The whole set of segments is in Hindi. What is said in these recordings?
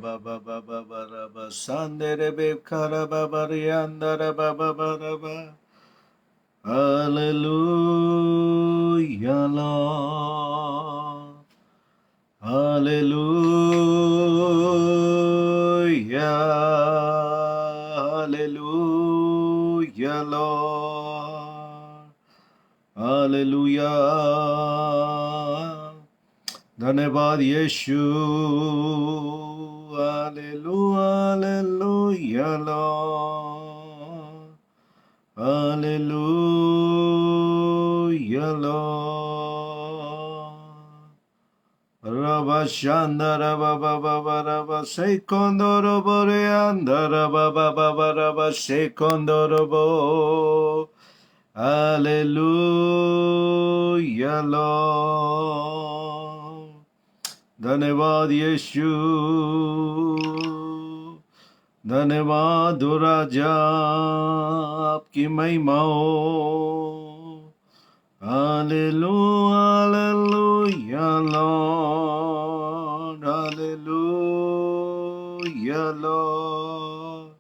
Baba baba baraba sandere be karaba bariandara baba baraba. Hallelujah, Lord. Hallelujah. Hallelujah, Lord. Hallelujah. धन्यवाद यीशु. Hallelujah, Lord. Hallelujah, Lord. Rabba Shandara Baba Baba Rabba Sekondoro Boreandara Baba Baba Rabba Sekondoro. Hallelujah, Lord. धन्यवाद यीशु. धन्यवाद राजा आपकी महिमा हो. Hallelujah, Lord. Hallelujah, Lord.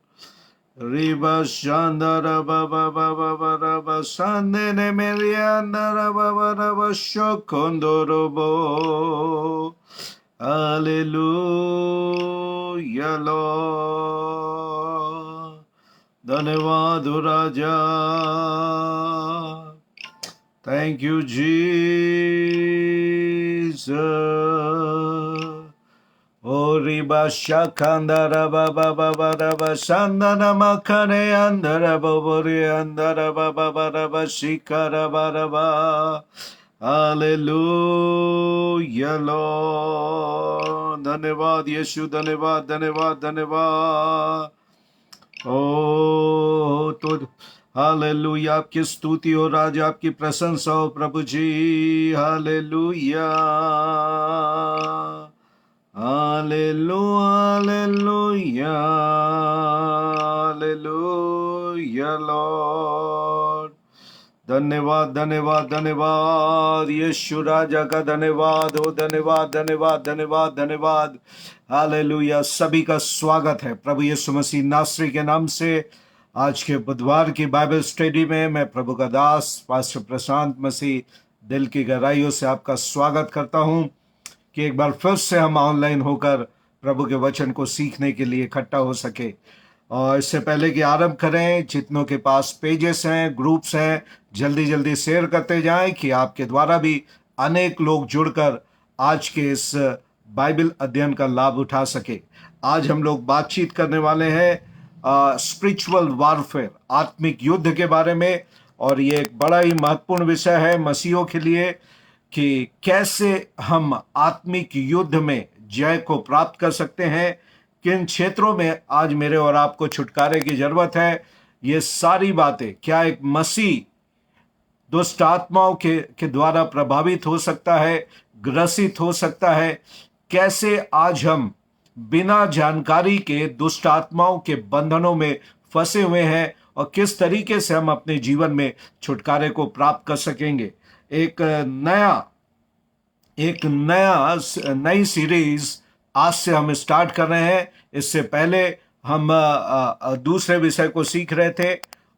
Riba Shandara Baba Baba Baba Sandene Meriandara Baba Baba Shokondorobo. Hallelujah, Lord. धन्यवाद राजा. Thank you, Jesus. Oriba Shakandara Baba Baba Raba Sandana Makane Andara Babori Andara Baba Baba Shikara Baraba. Hallelujah, Lord. धन्यवाद यीशु. धन्यवाद धन्यवाद धन्यवाद. ओ तो हालेलुया. आपकी स्तुति हो राजा, आपकी प्रशंसा हो प्रभु जी. हालेलुया. हालेलुया. Hallelujah Lord. धन्यवाद धन्यवाद धन्यवाद यीशु राजा का. धन्यवाद हो. धन्यवाद धन्यवाद धन्यवाद धन्यवाद. हालेलुया. सभी का स्वागत है प्रभु यीशु मसीह नासरी के नाम से. आज के बुधवार की बाइबल स्टडी में मैं प्रभु का दास पास्टर प्रशांत मसीह दिल की गहराइयों से आपका स्वागत करता हूं कि एक बार फिर से हम ऑनलाइन होकर प्रभु के वचन को सीखने के लिए इकट्ठा हो सके. और इससे पहले कि आरंभ करें, जितनों के पास पेजेस हैं, ग्रुप्स हैं, जल्दी जल्दी शेयर करते जाएं कि आपके द्वारा भी अनेक लोग जुड़कर आज के इस बाइबल अध्ययन का लाभ उठा सके. आज हम लोग बातचीत करने वाले हैं स्पिरिचुअल वारफेयर, आत्मिक युद्ध के बारे में. और ये एक बड़ा ही महत्वपूर्ण विषय है मसीहों के लिए कि कैसे हम आत्मिक युद्ध में जय को प्राप्त कर सकते हैं. किन क्षेत्रों में आज मेरे और आपको छुटकारे की जरूरत है. ये सारी बातें, क्या एक मसीह दुष्ट आत्माओं के द्वारा प्रभावित हो सकता है, ग्रसित हो सकता है. कैसे आज हम बिना जानकारी के दुष्ट आत्माओं के बंधनों में फंसे हुए हैं और किस तरीके से हम अपने जीवन में छुटकारे को प्राप्त कर सकेंगे. एक नई सीरीज आज से हम स्टार्ट कर रहे हैं. इससे पहले हम दूसरे विषय को सीख रहे थे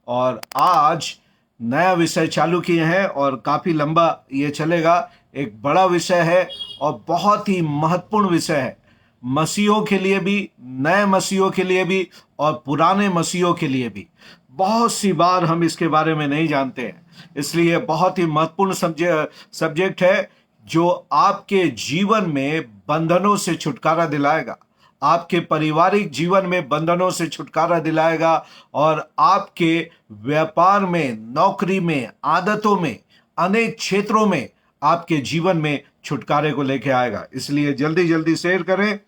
और आज नया विषय चालू किए हैं और काफी लंबा ये चलेगा. एक बड़ा विषय है और बहुत ही महत्वपूर्ण विषय है मसीहों के लिए भी, नए मसीहों के लिए भी और पुराने मसीहों के लिए भी. बहुत सी बार हम इसके बारे में नहीं जानते हैं, इसलिए बहुत ही महत्वपूर्ण सब्जेक्ट है जो आपके जीवन में बंधनों से छुटकारा दिलाएगा, आपके पारिवारिक जीवन में बंधनों से छुटकारा दिलाएगा और आपके व्यापार में, नौकरी में, आदतों में, अनेक क्षेत्रों में आपके जीवन में छुटकारे को लेके आएगा. इसलिए जल्दी जल्दी शेयर करें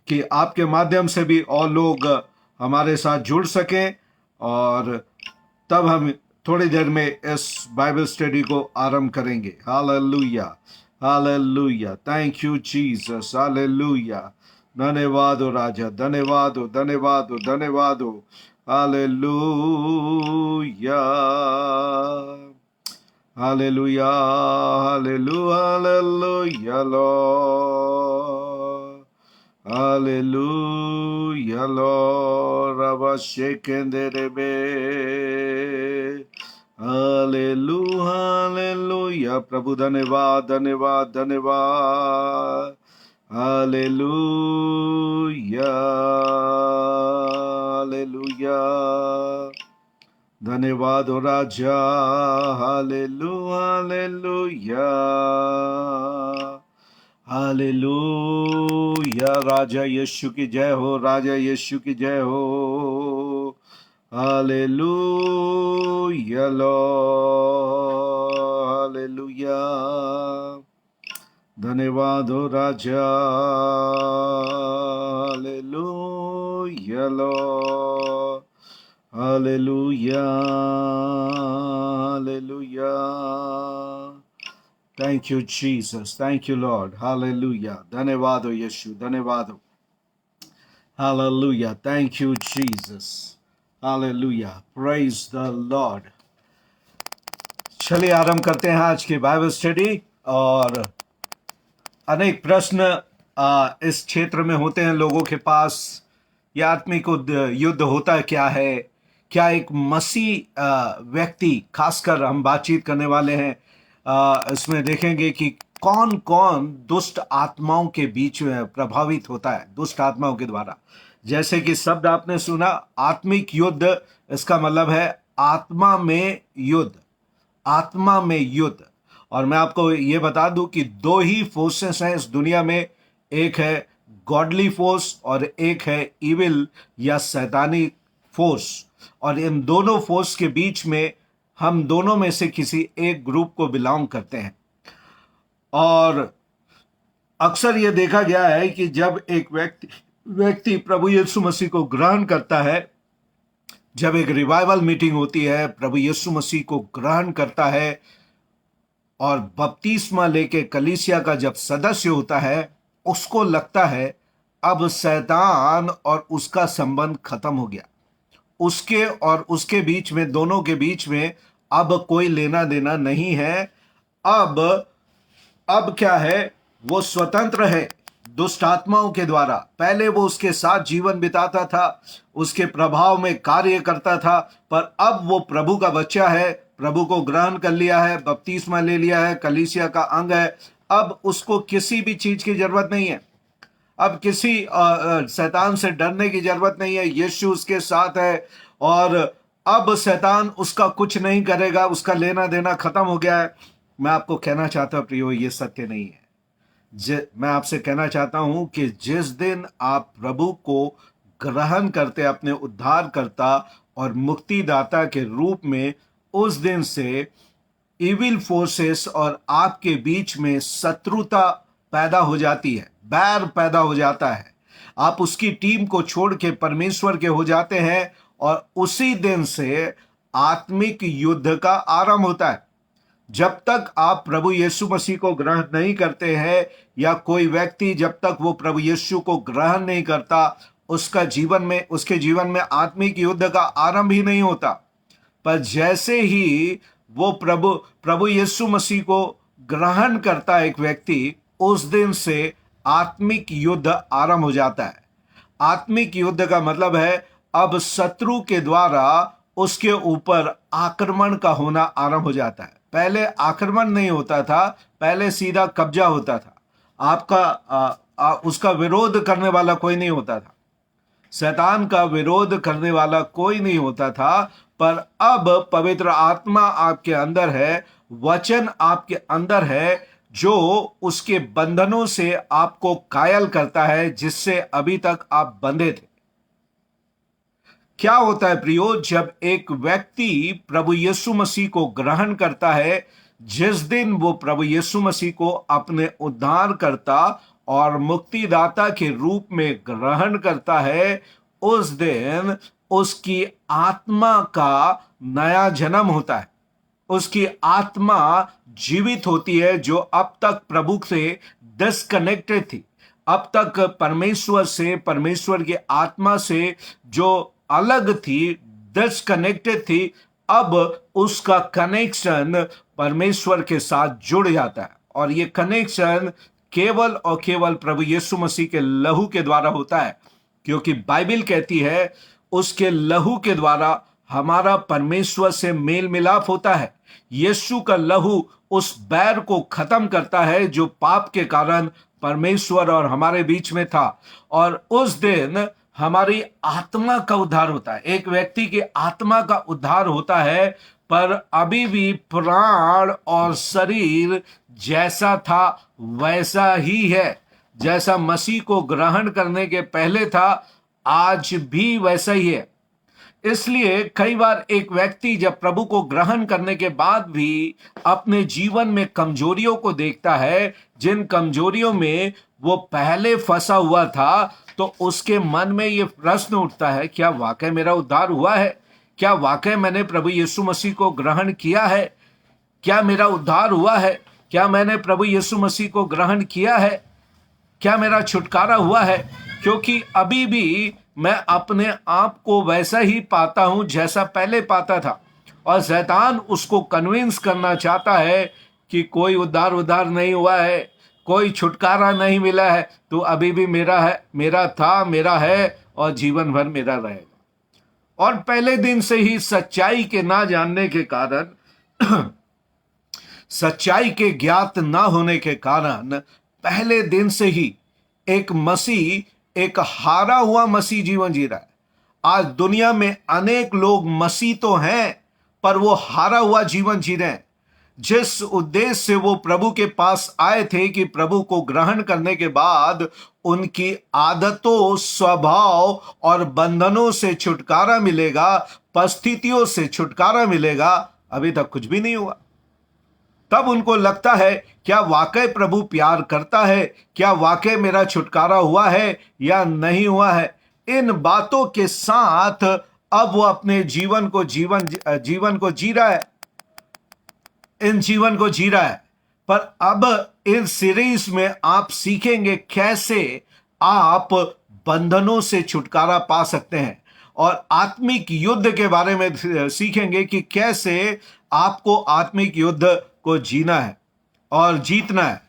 कि आपके माध्यम से भी और लोग हमारे साथ जुड़ सकें. और तब हम थोड़ी देर में इस बाइबल स्टडी को आरंभ करेंगे. Hallelujah. Hallelujah. Thank you Jesus. Hallelujah. धन्यवाद हो राजा. धन्यवाद हो. धन्यवाद हो. धन्यवाद हो. Hallelujah. Hallelujah. Hallelujah. Hallelujah Lord. Hallelujah, Lord. Rabba shekenderebe. Hallelujah, hallelujah. प्रभु धन्यवाद धन्यवाद धन्यवाद. Hallelujah, hallelujah. धन्यवाद हो राजा. Hallelujah, hallelujah. हालेलुया. राजा यीशु की जय हो. राजा यीशु की जय हो. Hallelujah Lord. हालेलुया. धन्यवाद हो राजा. Hallelujah Lord. Hallelujah. Hallelujah. Thank you, Jesus. Thank you, Lord. Hallelujah. धन्यवाद हो यीशु. धन्यवाद हो. Hallelujah. Thank you, Jesus. Hallelujah. Praise the Lord. चलिए आरंभ करते हैं आज की बाइबल स्टडी. और अनेक प्रश्न इस क्षेत्र में होते हैं लोगों के पास. यह आत्मिक युद्ध होता क्या है? क्या एक मसीह व्यक्ति, खासकर हम बातचीत करने वाले हैं, इसमें देखेंगे कि कौन कौन दुष्ट आत्माओं के बीच में प्रभावित होता है, दुष्ट आत्माओं के द्वारा. जैसे कि शब्द आपने सुना, आत्मिक युद्ध, इसका मतलब है आत्मा में युद्ध. आत्मा में युद्ध. और मैं आपको ये बता दूं कि दो ही फोर्सेस हैं इस दुनिया में. एक है गॉडली फोर्स और एक है इविल या शैतानी फोर्स. और इन दोनों फोर्स के बीच में हम दोनों में से किसी एक ग्रुप को बिलोंग करते हैं. और अक्सर यह देखा गया है कि जब एक व्यक्ति प्रभु यीशु मसीह को ग्रहण करता है, जब एक रिवाइवल मीटिंग होती है, प्रभु यीशु मसीह को ग्रहण करता है और बपतिस्मा लेके कलीसिया का जब सदस्य होता है, उसको लगता है अब शैतान और उसका संबंध खत्म हो गया. उसके और उसके बीच में, दोनों के बीच में अब कोई लेना देना नहीं है. अब क्या है, वो स्वतंत्र है दुष्ट आत्माओं के द्वारा. पहले वो उसके साथ जीवन बिताता था, उसके प्रभाव में कार्य करता था, पर अब वो प्रभु का बच्चा है, प्रभु को ग्रहण कर लिया है, बपतिस्मा ले लिया है, कलीसिया का अंग है. अब उसको किसी भी चीज की जरूरत नहीं है. अब किसी शैतान से डरने की जरूरत नहीं है. यीशु उसके साथ है और अब शैतान उसका कुछ नहीं करेगा. उसका लेना देना खत्म हो गया है. मैं आपको कहना चाहता हूं प्रियो, ये सत्य नहीं है. मैं आपसे कहना चाहता हूं कि जिस दिन आप प्रभु को ग्रहण करते अपने उद्धारकर्ता और मुक्तिदाता के रूप में, उस दिन से इविल फोर्सेस और आपके बीच में शत्रुता पैदा हो जाती है, बैर पैदा हो जाता है. आप उसकी टीम को छोड़ के परमेश्वर के हो जाते हैं और उसी दिन से आत्मिक युद्ध का आरंभ होता है. जब तक आप प्रभु यीशु मसीह को ग्रहण नहीं करते हैं, या कोई व्यक्ति जब तक वो प्रभु यीशु को ग्रहण नहीं करता, उसके जीवन में आत्मिक युद्ध का आरंभ ही नहीं होता. पर जैसे ही वो प्रभु यीशु मसीह को ग्रहण करता है एक व्यक्ति, उस दिन से आत्मिक युद्ध आरंभ हो जाता है. आत्मिक युद्ध का मतलब है अब शत्रु के द्वारा उसके ऊपर आक्रमण का होना आरंभ हो जाता है. पहले आक्रमण नहीं होता था, पहले सीधा कब्जा होता था. आपका उसका विरोध करने वाला कोई नहीं होता था, शैतान का विरोध करने वाला कोई नहीं होता था. पर अब पवित्र आत्मा आपके अंदर है, वचन आपके अंदर है, जो उसके बंधनों से आपको कायल करता है, जिससे अभी तक आप बंधे थे. क्या होता है प्रियो, जब एक व्यक्ति प्रभु यीशु मसीह को ग्रहण करता है, जिस दिन वो प्रभु यीशु मसीह को अपने उद्धारकर्ता और मुक्तिदाता के रूप में ग्रहण करता है, उस दिन उसकी आत्मा का नया जन्म होता है. उसकी आत्मा जीवित होती है, जो अब तक प्रभु से डिस्कनेक्टेड थी, अब तक परमेश्वर से, परमेश्वर की आत्मा से जो अलग थी, डिस्कनेक्टेड थी. अब उसका कनेक्शन परमेश्वर के साथ जुड़ जाता है. और ये कनेक्शन केवल और केवल प्रभु यीशु मसीह के लहू के द्वारा होता है, क्योंकि बाइबल कहती है उसके लहू के द्वारा हमारा परमेश्वर से मेल मिलाप होता है। यीशु का लहू उस बैर को खत्म करता है जो पाप के कारण परमेश्वर और हमारे बीच में था, और उस दिन हमारी आत्मा का उद्धार होता है। एक व्यक्ति की आत्मा का उद्धार होता है, पर अभी भी प्राण और शरीर जैसा था वैसा ही है। जैसा मसीह को ग्रहण करने के पहले था, आज भी वैसा ही है। इसलिए कई बार एक व्यक्ति जब प्रभु को ग्रहण करने के बाद भी अपने जीवन में कमजोरियों को देखता है, जिन कमजोरियों में वो पहले फंसा हुआ था, तो उसके मन में ये प्रश्न उठता है, क्या वाकई मेरा उद्धार हुआ है? क्या वाकई मैंने प्रभु यीशु मसीह को ग्रहण किया है? क्या मेरा उद्धार हुआ है? क्या मैंने प्रभु यीशु मसीह को ग्रहण किया है? क्या मेरा छुटकारा हुआ है? क्योंकि अभी भी मैं अपने आप को वैसा ही पाता हूं जैसा पहले पाता था, और शैतान उसको कन्विंस करना चाहता है कि कोई उद्धार नहीं हुआ है, कोई छुटकारा नहीं मिला है, तो अभी भी मेरा है, मेरा था, मेरा है, और जीवन भर मेरा रहेगा। और पहले दिन से ही सच्चाई के ना जानने के कारण सच्चाई के ज्ञात ना होने के कारण पहले दिन से ही एक हारा हुआ मसीह जीवन जी रहा है। आज दुनिया में अनेक लोग मसीह तो हैं, पर वो हारा हुआ जीवन जी रहे हैं। जिस उद्देश्य से वो प्रभु के पास आए थे कि प्रभु को ग्रहण करने के बाद उनकी आदतों, स्वभाव और बंधनों से छुटकारा मिलेगा, परिस्थितियों से छुटकारा मिलेगा, अभी तक कुछ भी नहीं हुआ। तब उनको लगता है, क्या वाकई प्रभु प्यार करता है? क्या वाकई मेरा छुटकारा हुआ है या नहीं हुआ है? इन बातों के साथ अब वो अपने जीवन को जी रहा है, जीवन को जी रहा है। पर अब इस सीरीज में आप सीखेंगे कैसे आप बंधनों से छुटकारा पा सकते हैं, और आत्मिक युद्ध के बारे में सीखेंगे कि कैसे आपको आत्मिक युद्ध को जीना है और जीतना है।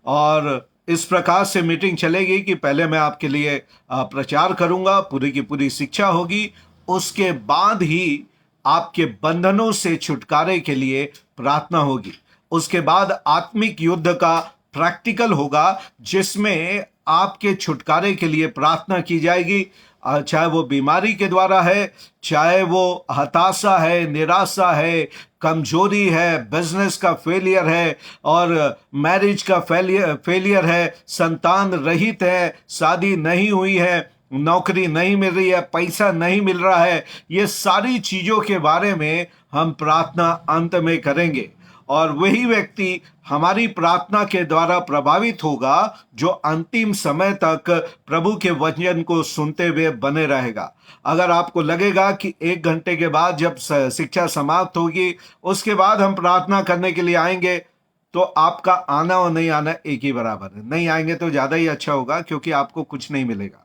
और इस प्रकार से मीटिंग चलेगी कि पहले मैं आपके लिए प्रचार करूंगा, पूरी की पूरी शिक्षा होगी, उसके बाद ही आपके बंधनों से छुटकारे के लिए प्रार्थना होगी। उसके बाद आत्मिक युद्ध का प्रैक्टिकल होगा, जिसमें आपके छुटकारे के लिए प्रार्थना की जाएगी, चाहे वो बीमारी के द्वारा है, चाहे वो हताशा है, निराशा है, कमजोरी है, बिजनेस का फेलियर है, और मैरिज का फेलियर है, संतान रहित है, शादी नहीं हुई है, नौकरी नहीं मिल रही है, पैसा नहीं मिल रहा है। ये सारी चीजों के बारे में हम प्रार्थना अंत में करेंगे, और वही व्यक्ति हमारी प्रार्थना के द्वारा प्रभावित होगा जो अंतिम समय तक प्रभु के वचन को सुनते हुए बने रहेगा। अगर आपको लगेगा कि 1 घंटे के बाद जब शिक्षा समाप्त होगी उसके बाद हम प्रार्थना करने के लिए आएंगे, तो आपका आना और नहीं आना एक ही बराबर है। नहीं आएंगे तो ज्यादा ही अच्छा होगा, क्योंकि आपको कुछ नहीं मिलेगा।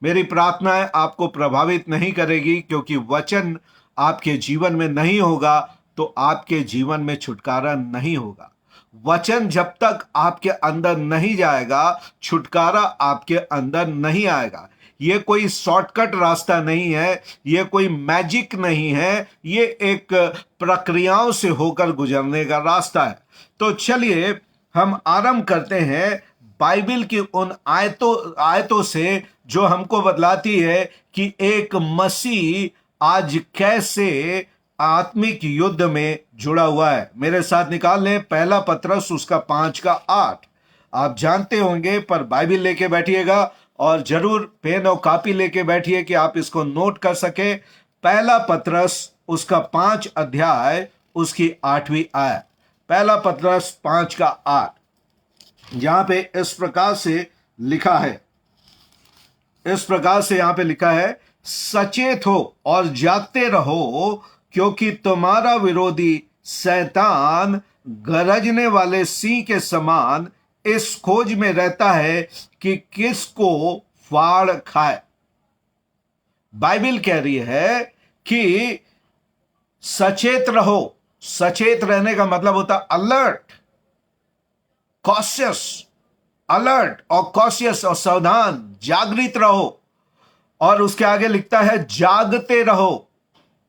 मेरी प्रार्थनाएं आपको प्रभावित नहीं करेगी, क्योंकि वचन आपके जीवन में नहीं होगा तो आपके जीवन में छुटकारा नहीं होगा। वचन जब तक आपके अंदर नहीं जाएगा, छुटकारा आपके अंदर नहीं आएगा। ये कोई शॉर्टकट रास्ता नहीं है, ये कोई मैजिक नहीं है, ये एक प्रक्रियाओं से होकर गुजरने का रास्ता है। तो चलिए हम आरंभ करते हैं बाइबल की उन आयतों से जो हमको बतलाती है कि एक मसीह आज कैसे आत्मिक युद्ध में जुड़ा हुआ है। मेरे साथ निकाल लें पहला पत्रस उसका 5:8। आप जानते होंगे, पर बाइबल लेके बैठिएगा, और जरूर पेन और कॉपी लेके बैठिए कि आप इसको नोट कर सके। पहला पत्रस उसका 5 अध्याय उसकी 8वीं आयत। पहला पत्रस 5:8, यहां पे इस प्रकार से लिखा है, यहां पे लिखा है, सचेत हो और जागते रहो, क्योंकि तुम्हारा विरोधी शैतान गरजने वाले सिंह के समान इस खोज में रहता है कि किसको फाड़ खाए। बाइबल कह रही है कि सचेत रहो। सचेत रहने का मतलब होता अलर्ट, कॉशियस, अलर्ट और कॉशियस और सावधान, जागृत रहो। और उसके आगे लिखता है जागते रहो,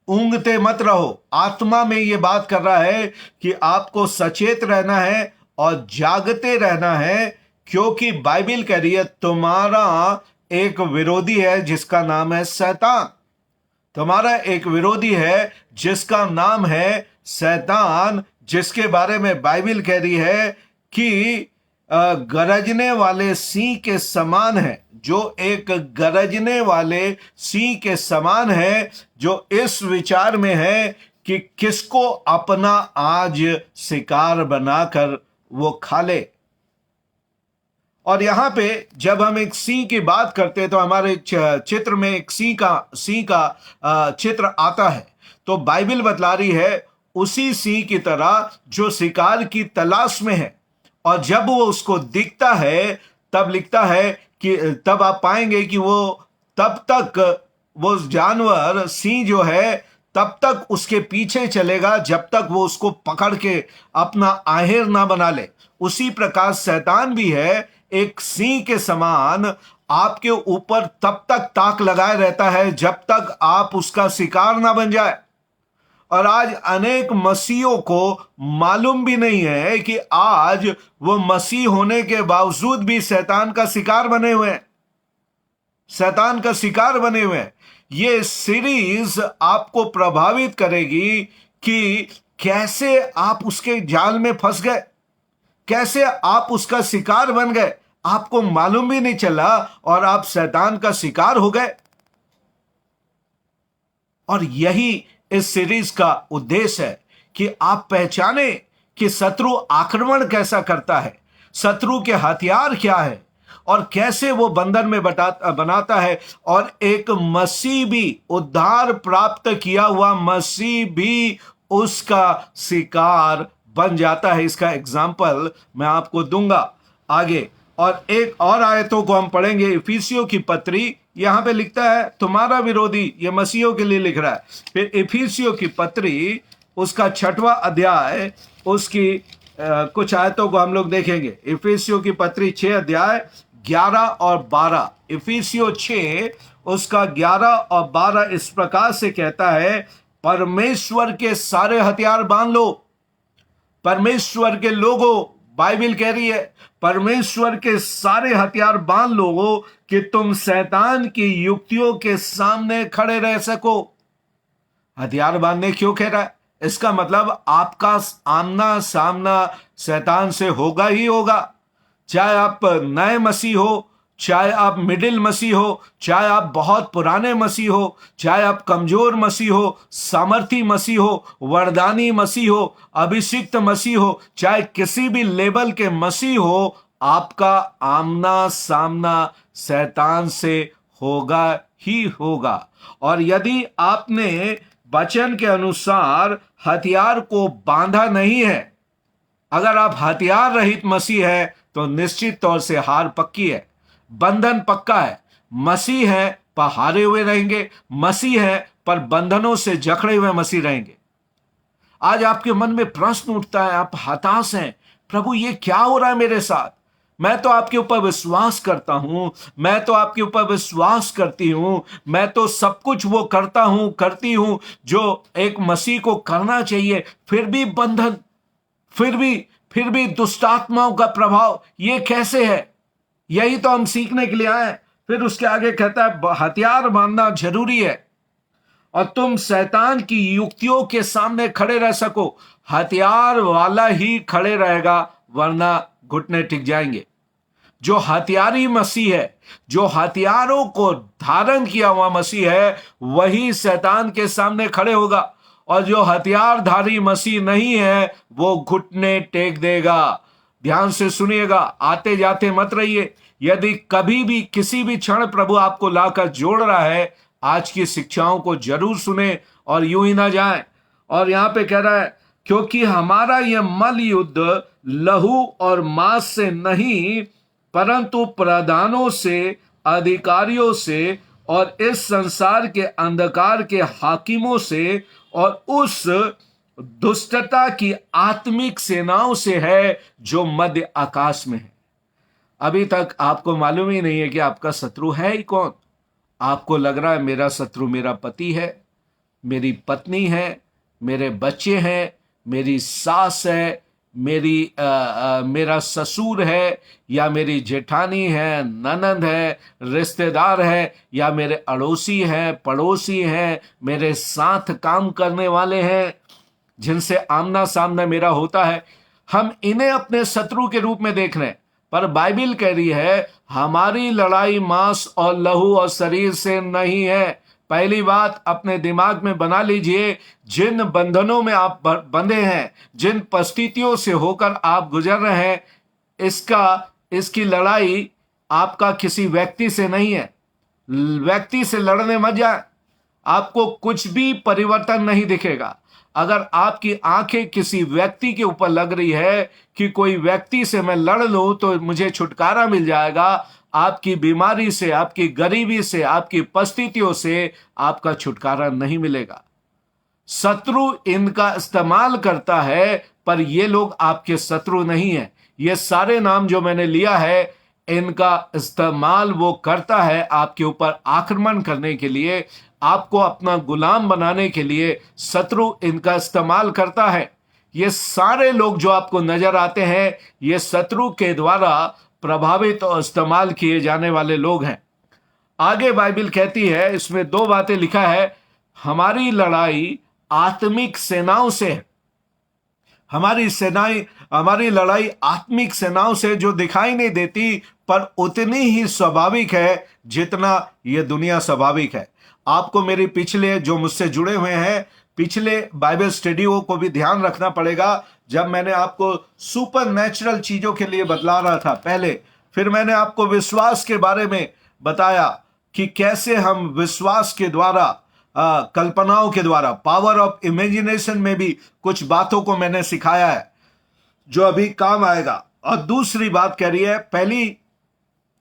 ऊंघते मत रहो। आत्मा में ये बात कर रहा है कि आपको सचेत रहना है और जागते रहना है, क्योंकि बाइबल कह रही है तुम्हारा एक विरोधी है जिसका नाम है शैतान। तुम्हारा एक विरोधी है जिसका नाम है शैतान, जिसके बारे में बाइबल कह रही है कि गरजने वाले सिंह के समान है, जो एक गरजने वाले सिंह के समान है, जो इस विचार में है कि किसको अपना आज शिकार बनाकर वो खा ले। और यहां पे जब हम एक सिंह की बात करते हैं तो हमारे चित्र में एक सिंह का चित्र आता है। तो बाइबल बतला रही है उसी सिंह की तरह जो शिकार की तलाश में है, और जब वो उसको दिखता है तब लिखता है कि तब आप पाएंगे कि वो तब तक वो जानवर सिंह जो है तब तक उसके पीछे चलेगा जब तक वो उसको पकड़ के अपना आहेर ना बना ले। उसी प्रकार शैतान भी है, एक सिंह के समान आपके ऊपर तब तक ताक लगाए रहता है जब तक आप उसका शिकार ना बन जाए। और आज अनेक मसीहों को मालूम भी नहीं है कि आज वो मसीह होने के बावजूद भी शैतान का शिकार बने हुए हैं, शैतान का शिकार बने हुए हैं। ये सीरीज आपको प्रभावित करेगी कि कैसे आप उसके जाल में फंस गए, कैसे आप उसका शिकार बन गए, आपको मालूम भी नहीं चला और आप शैतान का शिकार हो गए। और यही इस सीरीज का उद्देश्य है कि आप पहचाने कि शत्रु आक्रमण कैसा करता है, शत्रु के हथियार क्या है और कैसे वो बंधन में बनाता है। और एक मसीह भी, उद्धार प्राप्त किया हुआ मसीह भी उसका शिकार बन जाता है। इसका एग्जाम्पल मैं आपको दूंगा आगे। और एक और आयतों को हम पढ़ेंगे। इफिसियों की पत्री, यहां पे लिखता है तुम्हारा विरोधी, ये मसीहों के लिए लिख रहा है। फिर इफिसियों की पत्री उसका 6वां अध्याय, उसकी कुछ आयतों को हम लोग देखेंगे। इफिसियों की पत्री 6 अध्याय 11 और 12। इफिसियों 6 उसका 11 और 12 इस प्रकार से कहता है, परमेश्वर के सारे हथियार बांध लो। परमेश्वर के लोगों, बाइबल कह रही है परमेश्वर के सारे हथियार बांध लो कि तुम शैतान की युक्तियों के सामने खड़े रह सको। हथियार बांधने क्यों कह रहा है? इसका मतलब आपका आमना सामना शैतान से होगा ही होगा। चाहे आप नए मसीह हो, चाहे आप मिडिल मसीह हो, चाहे आप बहुत पुराने मसीह हो, चाहे आप कमजोर मसीह हो, सामर्थी मसीह हो, वरदानी मसीह हो, अभिषिक्त मसीह हो, चाहे किसी भी लेवल के मसीह हो, आपका आमना सामना शैतान से होगा ही होगा। और यदि आपने वचन के अनुसार हथियार को बांधा नहीं है, अगर आप हथियार रहित मसीह है तो निश्चित तौर से हार पक्की है, बंधन पक्का है। मसीह है पर हारे हुए रहेंगे, मसीह है पर बंधनों से जकड़े हुए मसीह रहेंगे। आज आपके मन में प्रश्न उठता है, आप हताश हैं, प्रभु ये क्या हो रहा है मेरे साथ? मैं तो आपके ऊपर विश्वास करता हूं, मैं तो आपके ऊपर विश्वास करती हूं, मैं तो सब कुछ वो करता हूं, करती हूं जो एक मसीह को करना चाहिए, फिर भी बंधन, फिर भी दुष्ट आत्माओं का प्रभाव, ये कैसे है? यही तो हम सीखने के लिए आए। फिर उसके आगे कहता है हथियार बांधना जरूरी है और तुम शैतान की युक्तियों के सामने खड़े रह सको। हथियार वाला ही खड़े रहेगा, वरना घुटने टिक जाएंगे। जो हथियारी मसीह है, जो हथियारों को धारण किया हुआ मसीह है, वही शैतान के सामने खड़े होगा। और जो हथियारधारी मसीह नहीं है वो घुटने टेक देगा। ध्यान से सुनिएगा, आते जाते मत रहिए। यदि कभी भी किसी भी क्षण प्रभु आपको लाकर जोड़ रहा है, आज की शिक्षाओं को जरूर सुने और यूं ही ना जाए। और यहां पे कह रहा है क्योंकि हमारा यह मल युद्ध लहू और मांस से नहीं, परंतु प्रधानों से, अधिकारियों से और इस संसार के अंधकार के हाकिमों से और उस दुष्टता की आत्मिक सेनाओं से है जो मध्य आकाश में है। अभी तक आपको मालूम ही नहीं है कि आपका शत्रु है ही कौन। आपको लग रहा है मेरा शत्रु मेरा पति है, मेरी पत्नी है, मेरे बच्चे हैं, मेरी सास है, मेरा ससुर है, या मेरी जेठानी है, ननद है, रिश्तेदार है, या मेरे अड़ोसी हैं, पड़ोसी हैं, मेरे साथ काम करने वाले हैं, जिनसे आमना सामना मेरा होता है। हम इन्हें अपने शत्रु के रूप में देख रहे हैं, पर बाइबिल कह रही है हमारी लड़ाई मांस और लहू और शरीर से नहीं है। पहली बात अपने दिमाग में बना लीजिए, जिन बंधनों में आप बंधे हैं, जिन परिस्थितियों से होकर आप गुजर रहे हैं, इसकी लड़ाई आपका किसी व्यक्ति से नहीं है। व्यक्ति से लड़ने मत जाए, आपको कुछ भी परिवर्तन नहीं दिखेगा। अगर आपकी आंखें किसी व्यक्ति के ऊपर लग रही है कि कोई व्यक्ति से मैं लड़ लूं तो मुझे छुटकारा मिल जाएगा, आपकी बीमारी से, आपकी गरीबी से, आपकी परिस्थितियों से आपका छुटकारा नहीं मिलेगा। शत्रु इनका इस्तेमाल करता है, पर ये लोग आपके शत्रु नहीं है। ये सारे नाम जो मैंने लिया है, इनका इस्तेमाल वो करता है आपके ऊपर आक्रमण करने के लिए, आपको अपना गुलाम बनाने के लिए शत्रु इनका इस्तेमाल करता है। ये सारे लोग जो आपको नजर आते हैं, ये शत्रु के द्वारा प्रभावित और इस्तेमाल किए जाने वाले लोग हैं। आगे बाइबिल कहती है, इसमें दो बातें लिखा है, हमारी लड़ाई आत्मिक सेनाओं से है। हमारी लड़ाई आत्मिक सेनाओं से, जो दिखाई नहीं देती पर उतनी ही स्वाभाविक है जितना यह दुनिया स्वाभाविक है। आपको मेरे पिछले, जो मुझसे जुड़े हुए हैं, पिछले बाइबल स्टडियों को भी ध्यान रखना पड़ेगा। जब मैंने आपको सुपर नेचुरल चीजों के लिए बतला रहा था पहले, फिर मैंने आपको विश्वास के बारे में बताया कि कैसे हम विश्वास के द्वारा, कल्पनाओं के द्वारा, पावर ऑफ इमेजिनेशन में भी कुछ बातों को मैंने सिखाया है जो अभी काम आएगा। और दूसरी बात कह रही है, पहली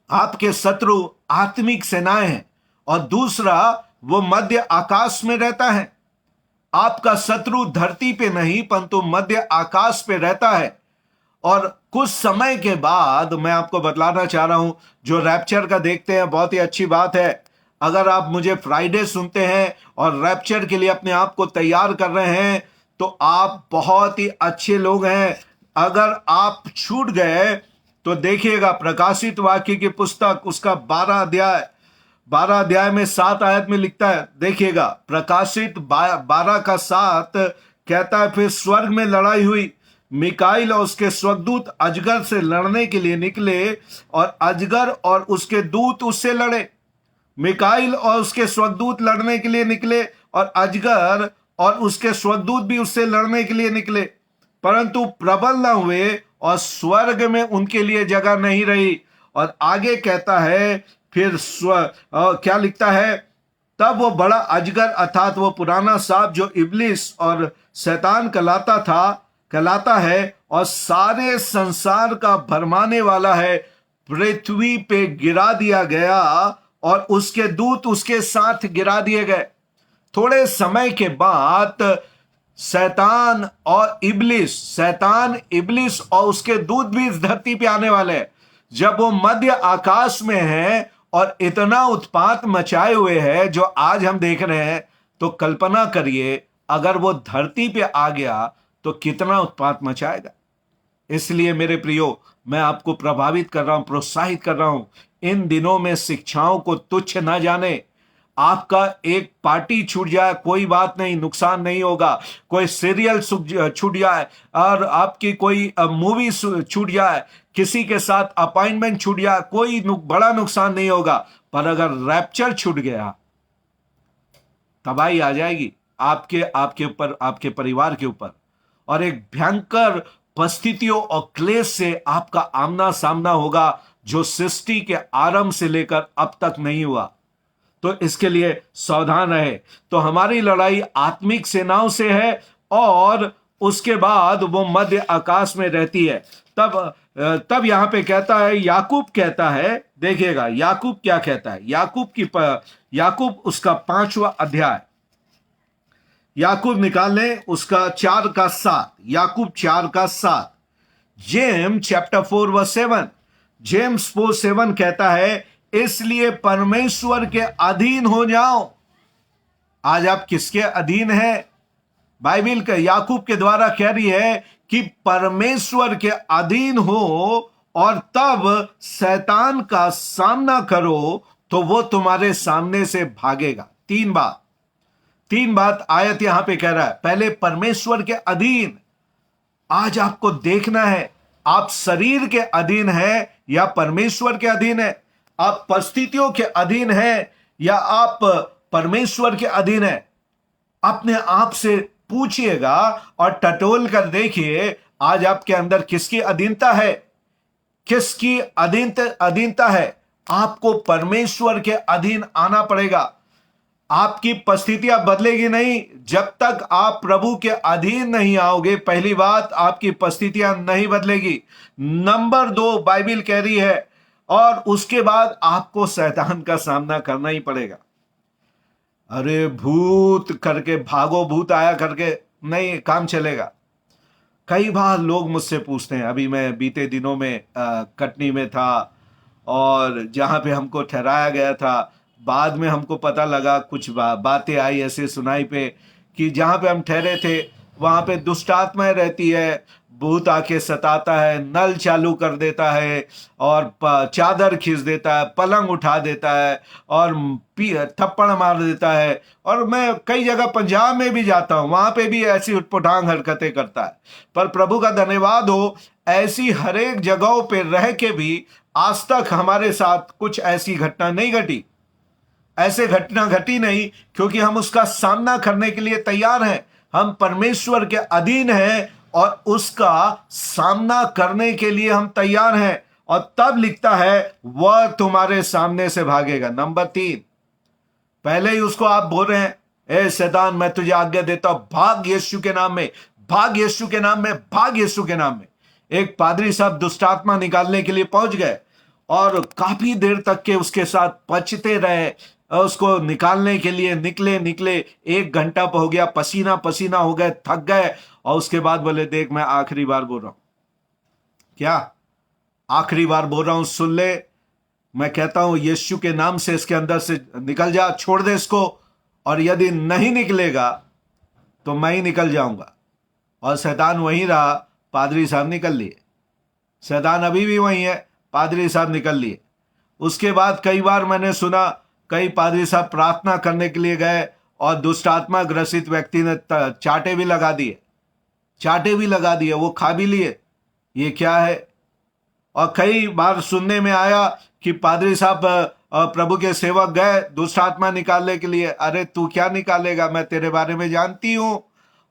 आपके शत्रु आत्मिक सेनाएं हैं, और दूसरा वो मध्य आकाश में रहता है। आपका शत्रु धरती पे नहीं परंतु मध्य आकाश पे रहता है। और कुछ समय के बाद, मैं आपको बतलाना चाह रहा हूं, जो रैप्चर का देखते हैं, बहुत ही अच्छी बात है। अगर आप मुझे फ्राइडे सुनते हैं और रैप्चर के लिए अपने आप को तैयार कर रहे हैं, तो आप बहुत ही अच्छे लोग हैं। अगर आप छूट गए तो देखिएगा, प्रकाशित वाक्य की पुस्तक उसका 12 अध्याय में 7 आयत में लिखता है, देखिएगा, प्रकाशित 12:7 कहता है, फिर स्वर्ग में लड़ाई हुई, मिकाइल और उसके स्वर्गदूत अजगर से लड़ने के लिए निकले, और अजगर और उसके दूत उससे लड़े। मिकाइल और उसके स्वर्गदूत लड़ने के लिए निकले, और अजगर और उसके स्वर्गदूत भी उससे लड़ने के लिए निकले, परंतु प्रबल न हुए, और स्वर्ग में उनके लिए जगह नहीं रही। और आगे कहता है, फिर क्या लिखता है, तब वो बड़ा अजगर अर्थात वो पुराना सांप जो इब्लिस और शैतान कहलाता है और सारे संसार का भरमाने वाला है, पृथ्वी पे गिरा दिया गया, और उसके दूत उसके साथ गिरा दिए गए। थोड़े समय के बाद शैतान इब्लिस और उसके दूत भी इस धरती पे आने वाले हैं। जब वो मध्य आकाश में है और इतना उत्पात मचाए हुए है जो आज हम देख रहे हैं, तो कल्पना करिए अगर वो धरती पे आ गया तो कितना उत्पात मचाएगा। इसलिए मेरे प्रियो, मैं आपको प्रभावित कर रहा हूं, प्रोत्साहित कर रहा हूं, इन दिनों में शिक्षाओं को तुच्छ ना जाने। आपका एक पार्टी छूट जाए कोई बात नहीं, नुकसान नहीं होगा। कोई सीरियल छूट जाए और आपकी कोई मूवी छूट जाए, किसी के साथ अपॉइंटमेंट छूट जाए, कोई बड़ा नुकसान नहीं होगा। पर अगर रैप्चर छूट गया, तबाही आ जाएगी आपके ऊपर, आपके परिवार के ऊपर, और एक भयंकर परिस्थितियों और क्लेश से आपका आमना सामना होगा जो सृष्टि के आरंभ से लेकर अब तक नहीं हुआ। तो इसके लिए सावधान रहे। तो हमारी लड़ाई आत्मिक सेनाओं से है, और उसके बाद वो मध्य आकाश में रहती है। तब यहां पे कहता है, याकूब कहता है, देखिएगा याकूब क्या कहता है। याकूब उसका 5वां अध्याय, याकूब निकाल लें, उसका 4:7, याकूब 4:7, जेम चैप्टर 4 वर्स 7, जेम्स 4:7 कहता है, इसलिए परमेश्वर के अधीन हो जाओ। आज आप किसके अधीन है? बाइबिल के याकूब के द्वारा कह रही है कि परमेश्वर के अधीन हो और तब शैतान का सामना करो तो वो तुम्हारे सामने से भागेगा। तीन बात आयत यहां पे कह रहा है। पहले, परमेश्वर के अधीन। आज आपको देखना है, आप शरीर के अधीन है या परमेश्वर के अधीन है? आप परिस्थितियों के अधीन है या आप परमेश्वर के अधीन है? अपने आप से पूछिएगा और टटोल कर देखिए, आज आपके अंदर किसकी अधीनता है? किसकी अधीनता है? आपको परमेश्वर के अधीन आना पड़ेगा। आपकी परिस्थितियां बदलेगी नहीं जब तक आप प्रभु के अधीन नहीं आओगे। पहली बात, आपकी परिस्थितियां नहीं बदलेगी। नंबर 2, बाइबिल कह रही है, और उसके बाद आपको शैतान का सामना करना ही पड़ेगा। अरे भूत करके भागो, भूत आया करके नहीं काम चलेगा। कई बार लोग मुझसे पूछते हैं, अभी मैं बीते दिनों में कटनी में था और जहाँ पे हमको ठहराया गया था, बाद में हमको पता लगा, कुछ बातें आई ऐसे सुनाई पे कि जहाँ पे हम ठहरे थे वहाँ पे दुष्ट आत्माएं रहती है, भूत आके सताता है, नल चालू कर देता है और चादर खींच देता है, पलंग उठा देता है और थप्पड़ मार देता है। और मैं कई जगह पंजाब में भी जाता हूँ, वहाँ पे भी ऐसी उटपटांग हरकतें करता है। पर प्रभु का धन्यवाद हो, ऐसी हरेक जगहों पे रह के भी आज तक हमारे साथ कुछ ऐसी घटना नहीं घटी। ऐसे घटना घटी नहीं, क्योंकि हम उसका सामना करने के लिए तैयार हैं। हम परमेश्वर के अधीन हैं और उसका सामना करने के लिए हम तैयार हैं। और तब लिखता है, वह तुम्हारे सामने से भागेगा। नंबर 3, पहले ही उसको आप बोल रहे हैं, ए शैतान, मैं तुझे आज्ञा देता हूं, भाग यीशु के नाम में, भाग यीशु के नाम में, भाग यीशु के नाम में। एक पादरी साहब दुष्टात्मा निकालने के लिए पहुंच गए और काफी देर तक के उसके साथ बचते रहे, उसको निकालने के लिए निकले 1 घंटा हो गया, पसीना पसीना हो गए, थक गए। और उसके बाद बोले, देख मैं आखिरी बार बोल रहा हूं। क्या? आखिरी बार बोल रहा हूं, सुन ले। मैं कहता हूं यीशु के नाम से इसके अंदर से निकल जा, छोड़ दे इसको, और यदि नहीं निकलेगा तो मैं ही निकल जाऊंगा। और शैतान वहीं रहा, पादरी साहब निकल लिए। शैतान अभी भी वहीं है, पादरी साहब निकल लिए। उसके बाद कई बार मैंने सुना, कई पादरी साहब प्रार्थना करने के लिए गए और दुष्ट आत्मा ग्रसित व्यक्ति ने चाटे भी लगा दिए, वो खा भी लिए। ये क्या है? और कई बार सुनने में आया कि पादरी साहब प्रभु के सेवक गए दुष्ट आत्मा निकालने के लिए। अरे तू क्या निकालेगा, मैं तेरे बारे में जानती हूं।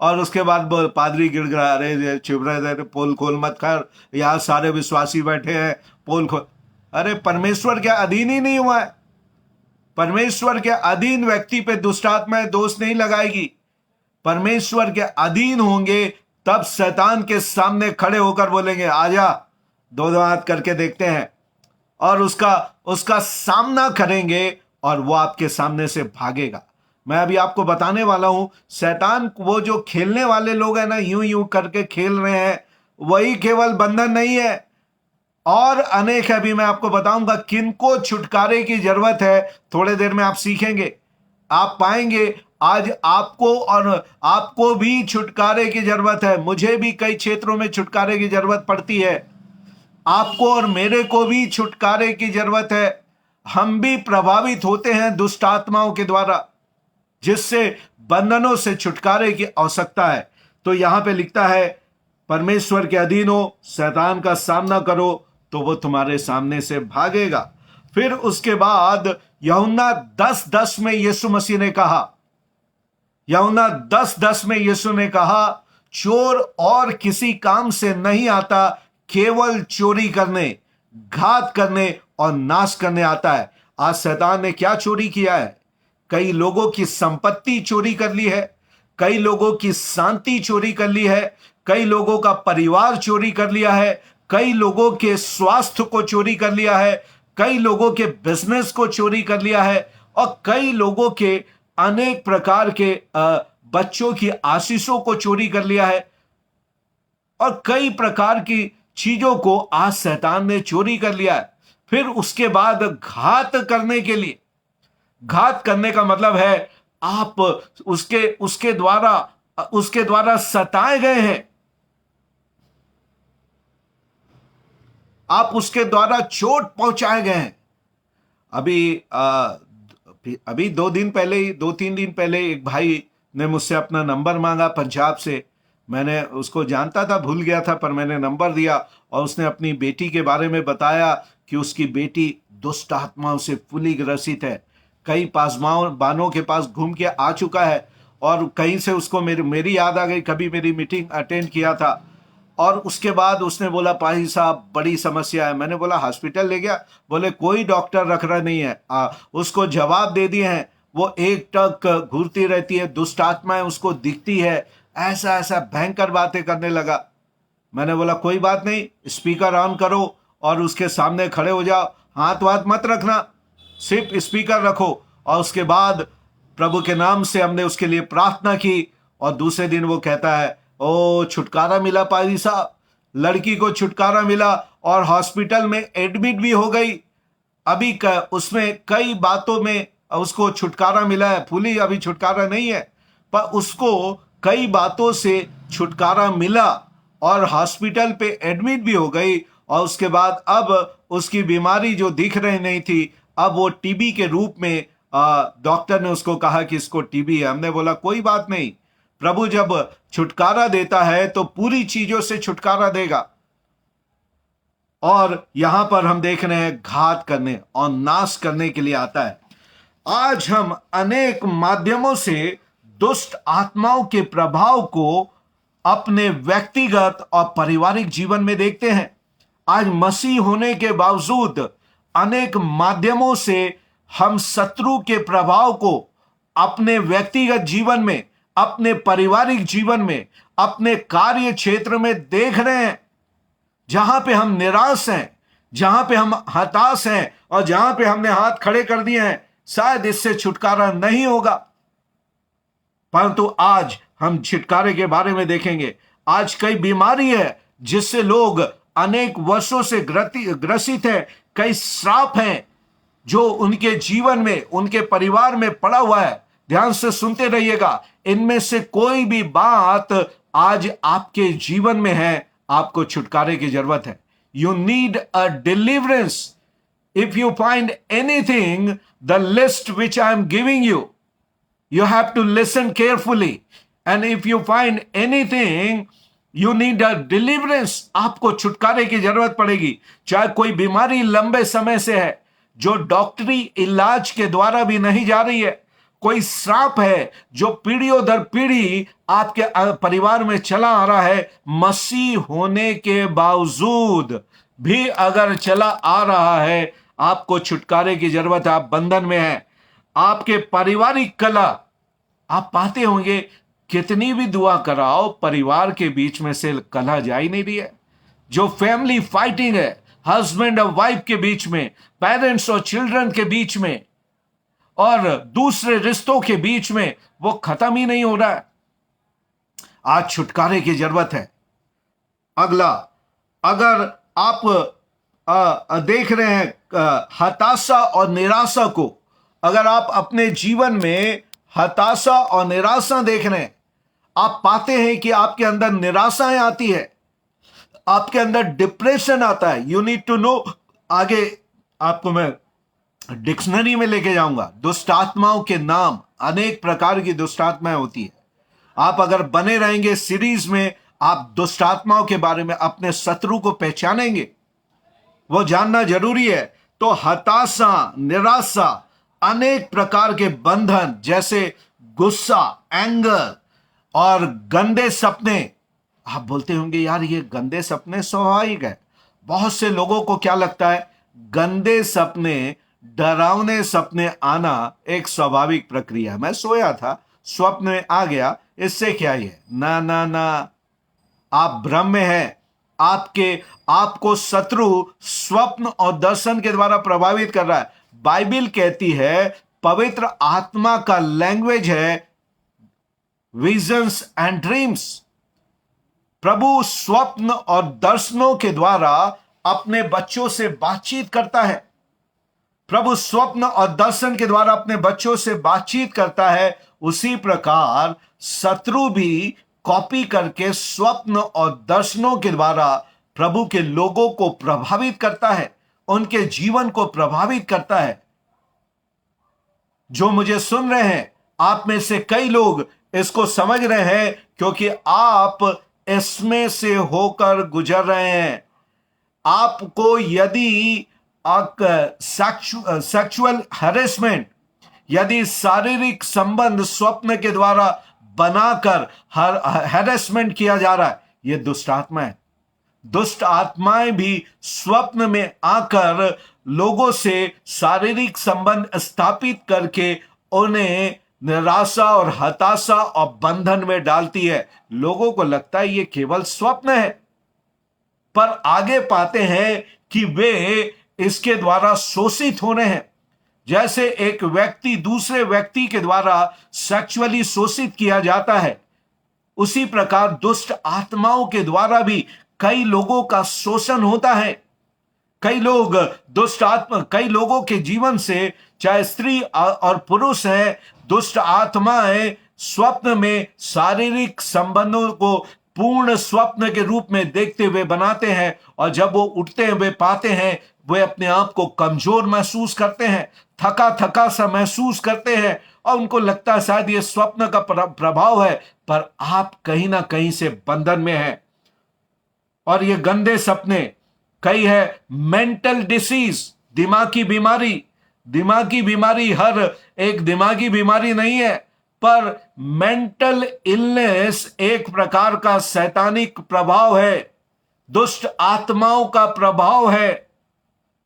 और उसके बाद पादरी गिड़गिड़ा, अरे चुप रहे, पोल खोल मत कर, यहाँ सारे विश्वासी बैठे हैं, पोल खोल। अरे परमेश्वर के अधीन ही नहीं हुआ है। परमेश्वर के अधीन व्यक्ति पे दुष्ट आत्माएं दोष नहीं लगाएगी। परमेश्वर के अधीन होंगे तब शैतान के सामने खड़े होकर बोलेंगे, आजा, दो हाथ करके देखते हैं, और उसका सामना करेंगे और वो आपके सामने से भागेगा। मैं अभी आपको बताने वाला हूं, शैतान वो जो खेलने वाले लोग हैं ना, यूं यूं करके खेल रहे हैं, वही केवल बंधन नहीं है, और अनेक है भी। मैं आपको बताऊंगा किनको छुटकारे की जरूरत है। थोड़े देर में आप सीखेंगे, आप पाएंगे आज आपको भी छुटकारे की जरूरत है। मुझे भी कई क्षेत्रों में छुटकारे की जरूरत पड़ती है। आपको और मेरे को भी छुटकारे की जरूरत है। हम भी प्रभावित होते हैं दुष्ट आत्माओं के द्वारा, जिससे बंधनों से छुटकारे की आवश्यकता है। तो यहां पे लिखता है, परमेश्वर के अधीन हो, शैतान का सामना करो तो वो तुम्हारे सामने से भागेगा। फिर उसके बाद यूहन्ना 10:10 में यीशु मसीह ने कहा, यूहन्ना 10:10 में यीशु ने कहा, चोर और किसी काम से नहीं आता, केवल चोरी करने, घात करने और नाश करने आता है। आज शैतान ने क्या चोरी किया है? कई लोगों की संपत्ति चोरी कर ली है, कई लोगों की शांति चोरी कर ली है, कई लोगों का परिवार चोरी कर लिया है, कई लोगों के स्वास्थ्य को चोरी कर लिया है, कई लोगों के बिजनेस को चोरी कर लिया है, और कई लोगों के अनेक प्रकार के बच्चों की आशीषों को चोरी कर लिया है, और कई प्रकार की चीजों को आज शैतान ने चोरी कर लिया है। फिर उसके बाद घात करने के लिए, घात करने का मतलब है आप उसके द्वारा सताए गए हैं, आप उसके द्वारा चोट पहुंचाए गए हैं। अभी 2-3 दिन पहले एक भाई ने मुझसे अपना नंबर मांगा पंजाब से। मैंने उसको जानता था, भूल गया था, पर मैंने नंबर दिया और उसने अपनी बेटी के बारे में बताया कि उसकी बेटी दुष्ट आत्माओं से फुली ग्रसित है। कई पासवान बानों के पास घूम के आ चुका है और कहीं से उसको मेरी याद आ गई, कभी मेरी मीटिंग अटेंड किया था। और उसके बाद उसने बोला पाही साहब बड़ी समस्या है। मैंने बोला हॉस्पिटल ले गया? बोले कोई डॉक्टर रख रहा नहीं है। उसको जवाब दे दिए हैं, वो एक टक घूरती रहती है, दुष्ट आत्माएं उसको दिखती है, ऐसा ऐसा भयंकर बातें करने लगा। मैंने बोला कोई बात नहीं, स्पीकर ऑन करो और उसके सामने खड़े हो जाओ, हाथ वाथ मत रखना, सिर्फ स्पीकर रखो। और उसके बाद प्रभु के नाम से हमने उसके लिए प्रार्थना की और दूसरे दिन वो कहता है ओ छुटकारा मिला पादी साहब, लड़की को छुटकारा मिला और हॉस्पिटल में एडमिट भी हो गई। अभी उसमें कई बातों में उसको छुटकारा मिला है, फुली अभी छुटकारा नहीं है, पर उसको कई बातों से छुटकारा मिला और हॉस्पिटल पे एडमिट भी हो गई। और उसके बाद अब उसकी बीमारी जो दिख रही नहीं थी, अब वो टीबी के रूप में डॉक्टर ने उसको कहा कि इसको टीबी है। हमने बोला कोई बात नहीं, प्रभु जब छुटकारा देता है तो पूरी चीजों से छुटकारा देगा। और यहां पर हम देख रहे हैं घात करने और नाश करने के लिए आता है। आज हम अनेक माध्यमों से दुष्ट आत्माओं के प्रभाव को अपने व्यक्तिगत और पारिवारिक जीवन में देखते हैं। आज मसीह होने के बावजूद अनेक माध्यमों से हम शत्रु के प्रभाव को अपने व्यक्तिगत जीवन में, अपने पारिवारिक जीवन में, अपने कार्य क्षेत्र में देख रहे हैं। जहां पे हम निराश हैं, जहां पे हम हताश हैं और जहां पे हमने हाथ खड़े कर दिए हैं, शायद इससे छुटकारा नहीं होगा। परंतु आज हम छुटकारे के बारे में देखेंगे। आज कई बीमारी है जिससे लोग अनेक वर्षों से ग्रसित है। कई श्राप हैं जो उनके जीवन में, उनके परिवार में पड़ा हुआ है। ध्यान से सुनते रहिएगा, इनमें से कोई भी बात आज आपके जीवन में है, आपको छुटकारे की जरूरत है। You need a deliverance. If you find anything, the list which I am giving you, you have to listen carefully, and if you find anything, you need a deliverance। आपको छुटकारे की जरूरत पड़ेगी। चाहे कोई बीमारी लंबे समय से है जो डॉक्टरी इलाज के द्वारा भी नहीं जा रही है, कोई श्राप है जो पीढ़ियों दर पीढ़ी आपके परिवार में चला आ रहा है, मसीह होने के बावजूद भी अगर चला आ रहा है, आपको छुटकारे की जरूरत है। आप बंधन में हैं। आपके पारिवारिक कला, आप पाते होंगे कितनी भी दुआ कराओ, परिवार के बीच में से कला जा ही नहीं रही है। जो फैमिली फाइटिंग है हस्बैंड और वाइफ के बीच में, पेरेंट्स और चिल्ड्रन के बीच में, और दूसरे रिश्तों के बीच में, वो खत्म ही नहीं हो रहा है। आज छुटकारे की जरूरत है। अगला, अगर आप देख रहे हैं हताशा और निराशा को, अगर आप अपने जीवन में हताशा और निराशा देख रहे हैं, आप पाते हैं कि आपके अंदर निराशाएं आती है, आपके अंदर डिप्रेशन आता है। यू नीड टू नो, आगे आपको मैं डिक्शनरी में लेके जाऊंगा। दुष्ट आत्माओं के नाम, अनेक प्रकार की दुष्ट आत्माएं होती है। आप अगर बने रहेंगे सीरीज में, आप दुष्ट आत्माओं के बारे में, अपने शत्रु को पहचानेंगे, वो जानना जरूरी है। तो हताशा, निराशा, अनेक प्रकार के बंधन जैसे गुस्सा, एंगर और गंदे सपने। आप बोलते होंगे यार ये गंदे सपने स्वाभाविक है। बहुत से लोगों को क्या लगता है, गंदे सपने, डरावने सपने आना एक स्वाभाविक प्रक्रिया है। मैं सोया था, स्वप्न में आ गया, इससे क्या ही है? ना ना ना, आप भ्रम में हैं। आपको शत्रु स्वप्न और दर्शन के द्वारा प्रभावित कर रहा है। बाइबल कहती है, पवित्र आत्मा का लैंग्वेज है विजन्स एंड ड्रीम्स। प्रभु स्वप्न और दर्शनों के द्वारा अपने बच्चों से बातचीत करता है। प्रभु स्वप्न और दर्शन के द्वारा अपने बच्चों से बातचीत करता है। उसी प्रकार शत्रु भी कॉपी करके स्वप्न और दर्शनों के द्वारा प्रभु के लोगों को प्रभावित करता है, उनके जीवन को प्रभावित करता है। जो मुझे सुन रहे हैं, आप में से कई लोग इसको समझ रहे हैं, क्योंकि आप इसमें से होकर गुजर रहे हैं। आपको यदि सेक्सुअल हैरेसमेंट, यदि शारीरिक संबंध स्वप्न के द्वारा बनाकर हैरेसमेंट किया जा रहा है, यह दुष्ट आत्मा है। दुष्ट आत्माएं भी स्वप्न में आकर लोगों से शारीरिक संबंध स्थापित करके उन्हें निराशा और हताशा और बंधन में डालती है। लोगों को लगता है ये केवल स्वप्न है, पर आगे पाते हैं कि वे इसके द्वारा शोषित होने हैं। जैसे एक व्यक्ति दूसरे व्यक्ति के द्वारा सेक्सुअली शोषित किया जाता है, उसी प्रकार दुष्ट आत्माओं के द्वारा भी कई लोगों का शोषण होता है। कई लोग कई लोगों के जीवन से, चाहे स्त्री और पुरुष है, दुष्ट आत्माएं स्वप्न में शारीरिक संबंधों को पूर्ण स्वप्न के रूप में देखते हुए बनाते हैं, और जब वो उठते हैं वे पाते हैं वे अपने आप को कमजोर महसूस करते हैं, थका थका सा महसूस करते हैं, और उनको लगता है शायद ये स्वप्न का प्रभाव है, पर आप कहीं ना कहीं से बंधन में हैं। और ये गंदे सपने कई है मेंटल डिसीज, दिमागी बीमारी हर एक दिमागी बीमारी नहीं है, पर मेंटल इलनेस एक प्रकार का शैतानिक प्रभाव है, दुष्ट आत्माओं का प्रभाव है।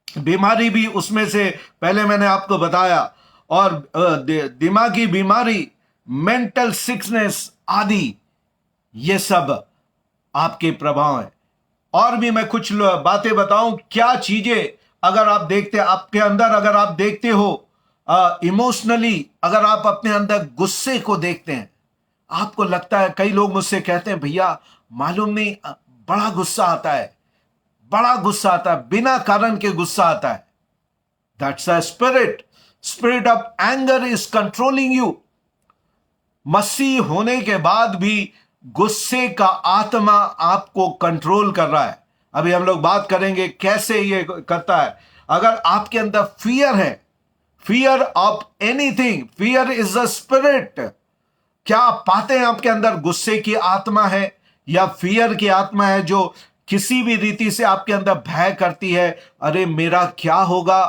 बीमारी भी उसमें से पहले मैंने आपको बताया, और दिमागी बीमारी, मेंटल सिकनेस आदि, ये सब आपके प्रभाव है। और भी मैं कुछ बातें बताऊं, क्या चीजें अगर आप देखते, आपके अंदर अगर आप देखते हो इमोशनली, अगर आप अपने अंदर गुस्से को देखते हैं, आपको लगता है, कई लोग मुझसे कहते हैं भैया मालूम नहीं बड़ा गुस्सा आता है, बिना कारण के गुस्सा आता है। That's a spirit of anger is controlling you. मसीह होने के बाद भी गुस्से का आत्मा आपको कंट्रोल कर रहा है। अभी हम लोग बात करेंगे कैसे ये करता है। अगर आपके अंदर फियर है, fear of anything, fear is a spirit. क्या आप पाते हैं आपके अंदर गुस्से की आत्मा है या फियर की आत्मा है, जो किसी भी रीति से आपके अंदर भय करती है? अरे मेरा क्या होगा,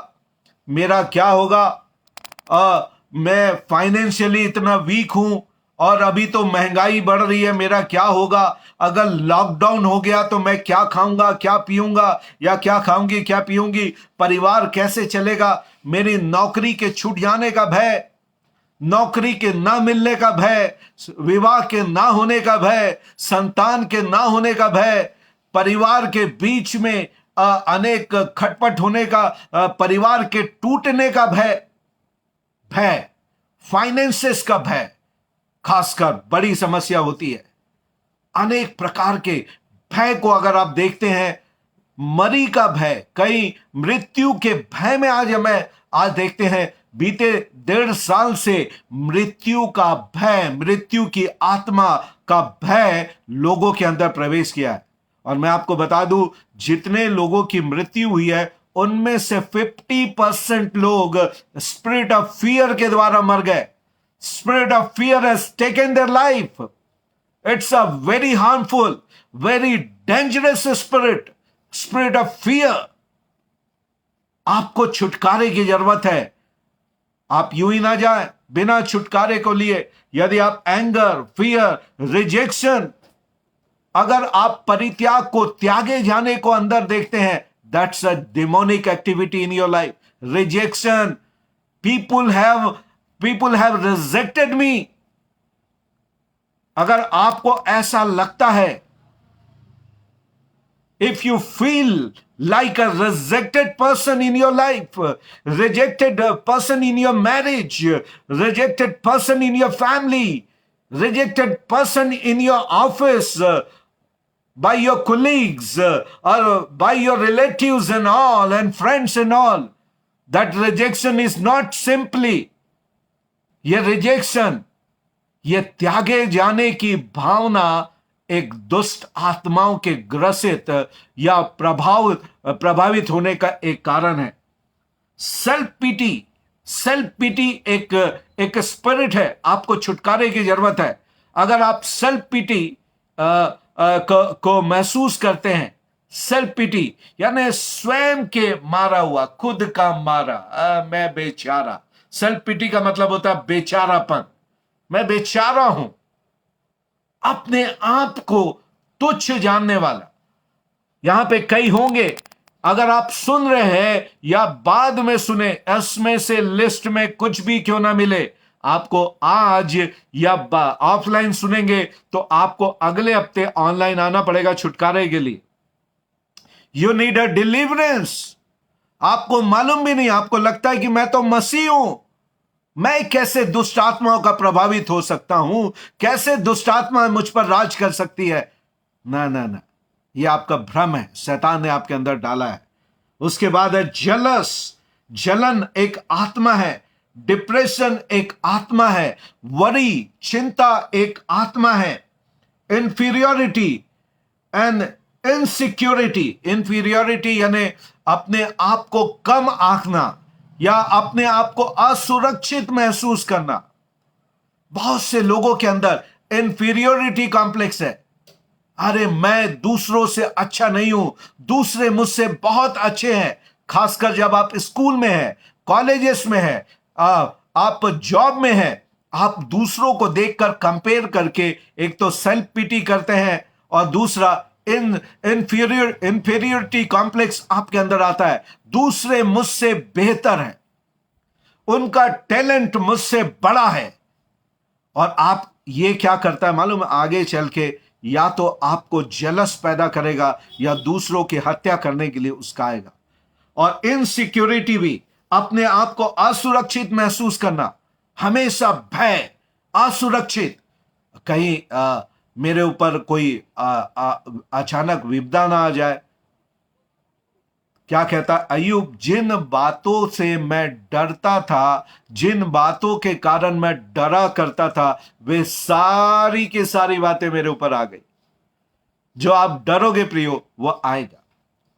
मैं फाइनेंशियली इतना वीक हूं, और अभी तो महंगाई बढ़ रही है, मेरा क्या होगा? अगर लॉकडाउन हो गया तो मैं क्या खाऊंगा, क्या पीऊंगा, या क्या खाऊंगी, क्या पीऊंगी? परिवार कैसे चलेगा? मेरी नौकरी के छूट जाने का भय, नौकरी के ना मिलने का भय, विवाह के ना होने का भय, संतान के ना होने का भय, परिवार के बीच में अनेक खटपट होने का, परिवार के टूटने का भय, फाइनेंसेस का भय खासकर बड़ी समस्या होती है। अनेक प्रकार के भय को अगर आप देखते हैं, मरी का भय, कई मृत्यु के भय में आज देखते हैं, बीते 1.5 साल से मृत्यु का भय, मृत्यु की आत्मा का भय लोगों के अंदर प्रवेश किया है। और मैं आपको बता दूं, जितने लोगों की मृत्यु हुई है उनमें से 50% लोग स्पिरिट ऑफ फियर के द्वारा मर गए। Spirit of fear has taken their life. It's a very harmful, very dangerous spirit of fear. आपको छुटकारे की जरूरत है। आप यूं ही ना जाए बिना छुटकारे को लिए। यदि आप एंगर, फियर, रिजेक्शन, अगर आप परित्याग को, त्यागे जाने को अंदर देखते हैं, that's a demonic activity in your life. Rejection. People have rejected me. अगर आपको ऐसा लगता है, if you feel like a rejected person in your life, rejected person in your marriage, rejected person in your family, rejected person in your office, by your colleagues, or by your relatives and all, and friends and all. That rejection is not simply, ये रिजेक्शन, ये त्यागे जाने की भावना एक दुष्ट आत्माओं के ग्रसित या प्रभावित होने का एक कारण है। सेल्फ पीटी एक स्पिरिट है, आपको छुटकारे की जरूरत है। अगर आप सेल्फ पीटी को महसूस करते हैं, सेल्फ पीटी यानी स्वयं के मारा हुआ, खुद का मारा, मैं बेचारा। सेल्फ पीटी का मतलब होता है बेचारापन, मैं बेचारा हूं, अपने आप को तुच्छ जानने वाला। यहां पे कई होंगे, अगर आप सुन रहे हैं या बाद में सुने, इसमें से लिस्ट में कुछ भी क्यों ना मिले, आपको आज या ऑफलाइन सुनेंगे तो आपको अगले हफ्ते ऑनलाइन आना पड़ेगा छुटकारे के लिए। You need a deliverance. आपको मालूम भी नहीं, आपको लगता है कि मैं तो मसीह हूं, मैं कैसे दुष्ट आत्माओं का प्रभावित हो सकता हूं, कैसे दुष्ट आत्मा मुझ पर राज कर सकती है। ना ना ना, यह आपका भ्रम है, शैतान ने आपके अंदर डाला है। उसके बाद है जलस। जलन एक आत्मा है, डिप्रेशन एक आत्मा है, वरी चिंता एक आत्मा है, इंफीरियोरिटी एंड इनसिक्योरिटी। इंफीरियोरिटी यानी अपने आप को कम आंकना या अपने आप को असुरक्षित महसूस करना। बहुत से लोगों के अंदर इंफीरियोरिटी कॉम्प्लेक्स है। अरे मैं दूसरों से अच्छा नहीं हूं, दूसरे मुझसे बहुत अच्छे हैं। खासकर जब आप स्कूल में हैं, कॉलेजेस में हैं, आप जॉब में हैं, आप दूसरों को देखकर कंपेयर करके एक तो सेल्फ पिटी करते हैं और दूसरा इंफीरियरिटी कॉम्प्लेक्स आपके अंदर आता है। दूसरे मुझसे बेहतर हैं, उनका टैलेंट मुझसे बड़ा है। और आप ये क्या करता है मालूम है, आगे चल के या तो आपको जलस पैदा करेगा या दूसरों की हत्या करने के लिए उस्काएगा। और इनसिक्योरिटी भी, अपने आप को असुरक्षित महसूस करना, हमेशा भय, असुरक्षित। कहीं मेरे ऊपर कोई अचानक विपदा ना आ जाए। क्या कहता अय्यूब, जिन बातों से मैं डरता था, जिन बातों के कारण मैं डरा करता था, वे सारी की सारी बातें मेरे ऊपर आ गई। जो आप डरोगे प्रियो, वो आएगा।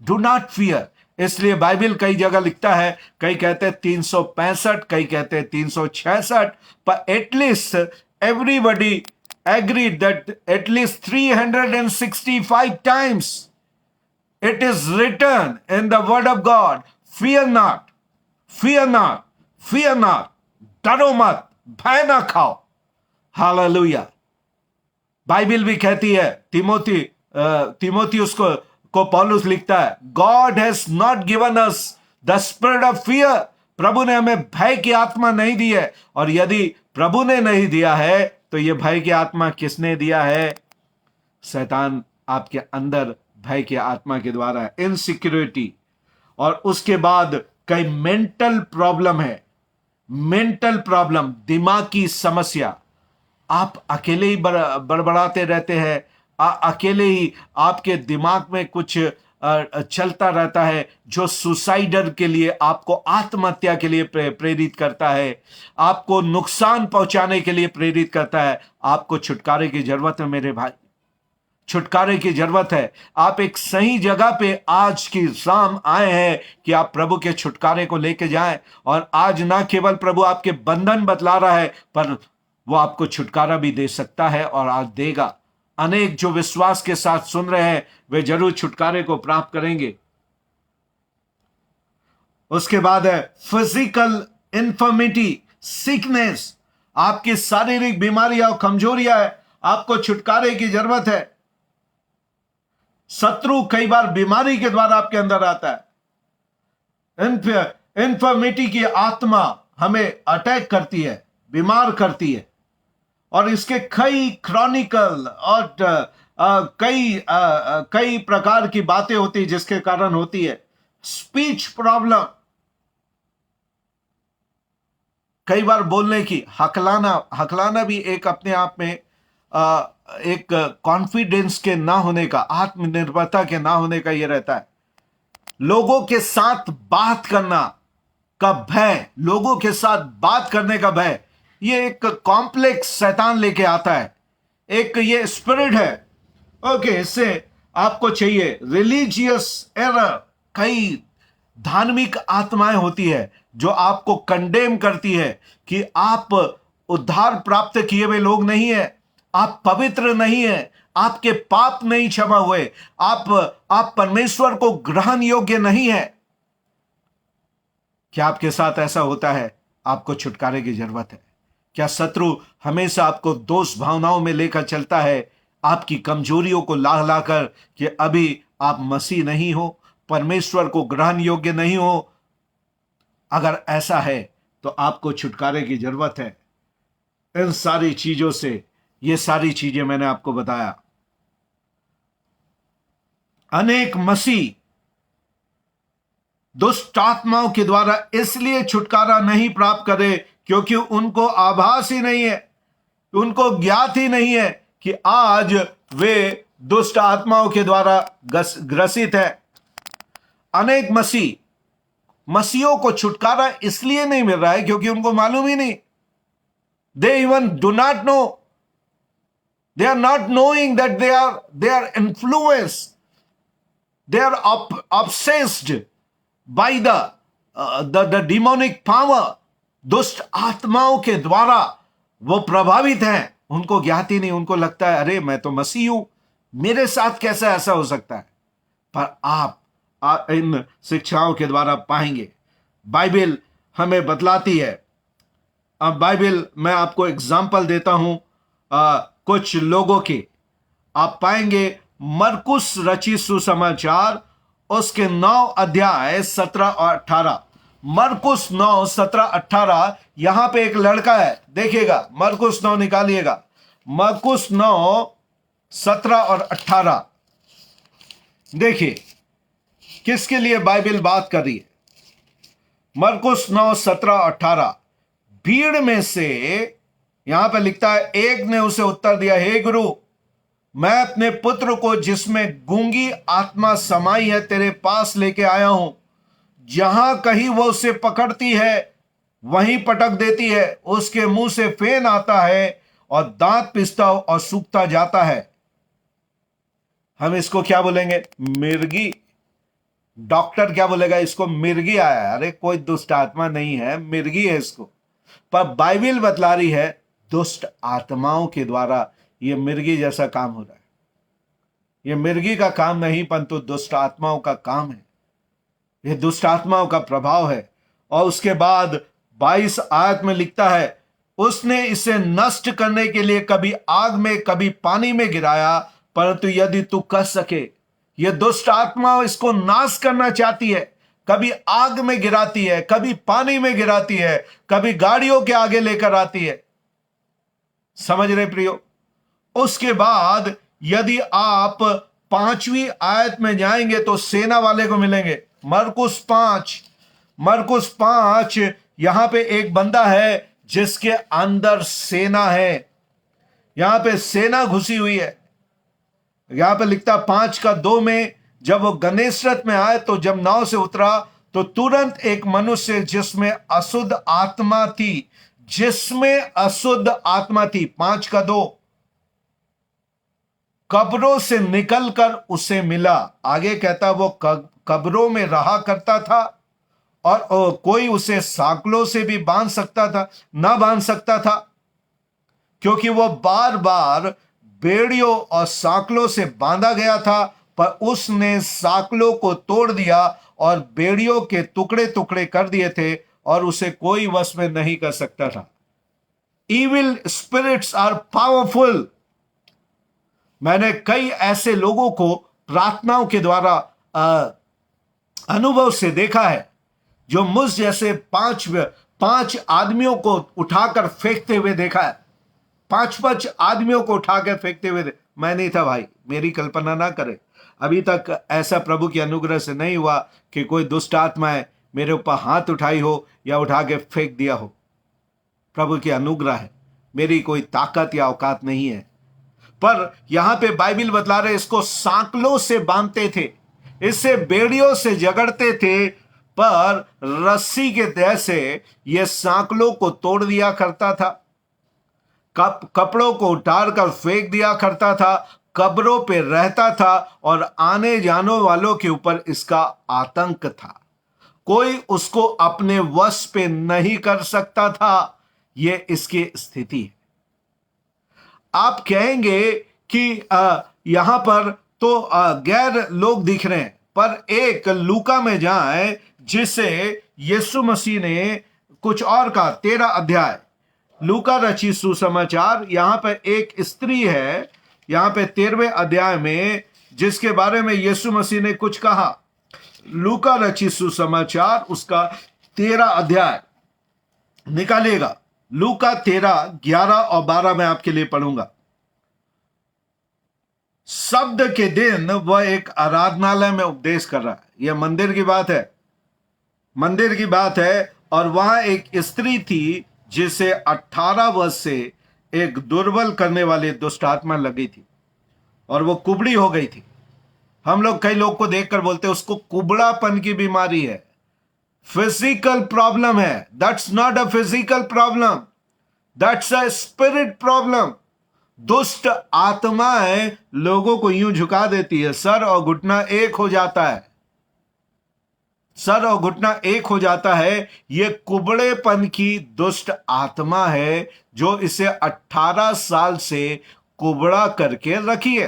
Do not fear. इसलिए बाइबल कई जगह लिखता है, कई कहते हैं 365, कई कहते हैं 366, पर at least everybody agree that at least 365 times it is written in the word of God, fear not, fear not, fear not, डरो मत, भय ना खाओ। हालेलुया। बाइबल भी कहती है, तिमोथी उसको पौलुस लिखता है, God has not given us the spirit of fear. प्रभु ने हमें भय की आत्मा नहीं दी है। और यदि प्रभु ने नहीं दिया है तो यह भय की आत्मा किसने दिया है? शैतान आपके अंदर भय की आत्मा के द्वारा है। इनसिक्योरिटी। और उसके बाद कई मेंटल प्रॉब्लम है, मेंटल प्रॉब्लम, दिमाग की समस्या। आप अकेले ही बड़बड़ाते रहते हैं, अकेले ही आपके दिमाग में कुछ चलता रहता है जो सुसाइडर के लिए, आपको आत्महत्या के लिए प्रेरित करता है, आपको नुकसान पहुंचाने के लिए प्रेरित करता है। आपको छुटकारे की जरूरत है मेरे भाई, छुटकारे की जरूरत है। आप एक सही जगह पे आज की शाम आए हैं कि आप प्रभु के छुटकारे को लेके जाएं। और आज ना केवल प्रभु आपके बंधन बतला रहा है, पर वो आपको छुटकारा भी दे सकता है और आज देगा। अनेक जो विश्वास के साथ सुन रहे हैं वे जरूर छुटकारे को प्राप्त करेंगे। उसके बाद है फिजिकल इन्फर्मिटी, सिकनेस। आपकी शारीरिक बीमारियां और कमजोरियां है, आपको छुटकारे की जरूरत है। शत्रु कई बार बीमारी के द्वारा आपके अंदर आता है। इन्फर्मिटी की आत्मा हमें अटैक करती है, बीमार करती है। और इसके कई क्रॉनिकल और कई प्रकार की बातें होती है जिसके कारण होती है। स्पीच प्रॉब्लम, कई बार बोलने की, हकलाना भी एक अपने आप में एक कॉन्फिडेंस के ना होने का, आत्मनिर्भरता के ना होने का ये रहता है। लोगों के साथ बात करना का भय, लोगों के साथ बात करने का भय, ये एक कॉम्प्लेक्स शैतान लेके आता है, एक ये स्पिरिट है। ओके, इससे आपको चाहिए रिलीजियस एरर। कई धार्मिक आत्माएं होती है जो आपको कंडेम करती है कि आप उद्धार प्राप्त किए हुए लोग नहीं है, आप पवित्र नहीं है, आपके पाप नहीं क्षमा हुए, आप परमेश्वर को ग्रहण योग्य नहीं है। क्या आपके साथ ऐसा होता है? आपको छुटकारे की जरूरत है। क्या शत्रु हमेशा आपको दोष भावनाओं में लेकर चलता है, आपकी कमजोरियों को ला लाकर कि अभी आप मसीह नहीं हो, परमेश्वर को ग्रहण योग्य नहीं हो? अगर ऐसा है तो आपको छुटकारे की जरूरत है इन सारी चीजों से। ये सारी चीजें मैंने आपको बताया। अनेक मसीह दुष्ट आत्माओं के द्वारा इसलिए छुटकारा नहीं प्राप्त करे क्योंकि उनको आभास ही नहीं है, उनको ज्ञात ही नहीं है कि आज वे दुष्ट आत्माओं के द्वारा ग्रसित है। अनेक मसीहों को छुटकारा इसलिए नहीं मिल रहा है क्योंकि उनको मालूम ही नहीं। They even do not know, they are not knowing that they are influenced, they are obsessed by the demonic power। दुष्ट आत्माओं के द्वारा वो प्रभावित हैं, उनको ज्ञात ही नहीं। उनको लगता है अरे मैं तो मसीह हूं, मेरे साथ कैसा ऐसा हो सकता है। पर आप इन शिक्षाओं के द्वारा पाएंगे, बाइबल हमें बतलाती है। अब बाइबल, मैं आपको एग्जाम्पल देता हूं कुछ लोगों के। आप पाएंगे मरकुस रचित सुसमाचार उसके 9 अध्याय 17 और 18। मरकुस 9 17 18। यहां पे एक लड़का है, देखिएगा, मरकुस 9 निकालिएगा। मरकुस 9 17 और 18 देखिए किसके लिए बाइबल बात कर रही है। मरकुस 9 17 18। भीड़ में से, यहां पे लिखता है, एक ने उसे उत्तर दिया, हे गुरु, मैं अपने पुत्र को जिसमें गूंगी आत्मा समाई है तेरे पास लेके आया हूं। जहां कहीं वो उसे पकड़ती है वहीं पटक देती है, उसके मुंह से फेन आता है और दांत पिसता और सूखता जाता है। हम इसको क्या बोलेंगे? मिर्गी। डॉक्टर क्या बोलेगा? इसको मिर्गी आया है। अरे कोई दुष्ट आत्मा नहीं है, मिर्गी है इसको। पर बाइबल बतला रही है दुष्ट आत्माओं के द्वारा ये मिर्गी जैसा काम हो रहा है। ये मिर्गी का काम नहीं, परंतु दुष्ट आत्माओं का काम है। ये दुष्ट आत्माओं का प्रभाव है। और उसके बाद 22 आयत में लिखता है, उसने इसे नष्ट करने के लिए कभी आग में कभी पानी में गिराया, परंतु यदि तू कर सके। यह दुष्ट आत्मा इसको नाश करना चाहती है। कभी आग में गिराती है, कभी पानी में गिराती है, कभी गाड़ियों के आगे लेकर आती है। समझ रहे प्रियो? उसके बाद यदि आप 5वीं आयत में जाएंगे तो सेना वाले को मिलेंगे। मरकुस 5 यहां पे एक बंदा है जिसके अंदर सेना है। यहां पे सेना घुसी हुई है। यहां पे लिखता 5:2 में, जब वो गनेसरत में आए तो जब नाव से उतरा तो तुरंत एक मनुष्य जिसमें अशुद्ध आत्मा थी, 5:2 कब्रों से निकलकर उसे मिला। आगे कहता वो कब्रों में रहा करता था और कोई उसे साकलों से भी बांध सकता था, ना बांध सकता था, क्योंकि वो बार बार बेड़ियों और साकलों से बांधा गया था। पर उसने साकलों को तोड़ दिया और बेड़ियों के टुकड़े टुकड़े कर दिए थे और उसे कोई वश में नहीं कर सकता था। Evil spirits are powerful. मैंने कई ऐसे लोगों को प्रार्थनाओं के द्वारा अनुभव से देखा है जो मुझ जैसे 5 आदमियों को उठाकर फेंकते हुए देखा है। 5 आदमियों को उठाकर फेंकते हुए मैं नहीं था भाई, मेरी कल्पना ना करे। अभी तक ऐसा प्रभु की अनुग्रह से नहीं हुआ कि कोई दुष्ट आत्मा है मेरे ऊपर हाथ उठाई हो या उठा के फेंक दिया हो। प्रभु की अनुग्रह है, मेरी कोई ताकत या औकात नहीं है। पर यहां पे बाइबल बतला रहे इसको सांकलों से बांधते थे, इससे बेड़ियों से जगड़ते थे, पर रस्सी के तह से यह सांकलों को तोड़ दिया करता था, कपड़ों को उतार कर फेंक दिया करता था, कब्रों पे रहता था और आने जाने वालों के ऊपर इसका आतंक था। कोई उसको अपने वश पे नहीं कर सकता था। यह इसकी स्थिति है। आप कहेंगे कि यहां पर तो गैर लोग दिख रहे हैं, पर एक लूका में जाए जिसे यीशु मसीह ने कुछ और कहा। 13 अध्याय लूका रचित सुसमाचार, यहां पर एक स्त्री है यहां पे 13वें अध्याय में जिसके बारे में यीशु मसीह ने कुछ कहा। लूका रचित सुसमाचार उसका 13 अध्याय निकालिएगा। लूका 13, 11 और 12 में आपके लिए पढ़ूंगा। शब्द के दिन वह एक आराधनालय में उपदेश कर रहा है। यह मंदिर की बात है, मंदिर की बात है। और वहां एक स्त्री थी जिसे 18 वर्ष से एक दुर्बल करने वाली दुष्ट आत्मा लगी थी और वो कुबड़ी हो गई थी। हम लोग कई लोग को देखकर बोलते हैं उसको कुबड़ापन की बीमारी है, फिजिकल प्रॉब्लम है। That's not a physical problem, that's a spirit problem. दुष्ट आत्माएं लोगों को यूं झुका देती है, सर और घुटना एक हो जाता है, सर और घुटना एक हो जाता है। यह कुबड़ेपन की दुष्ट आत्मा है जो इसे 18 साल से कुबड़ा करके रखी है।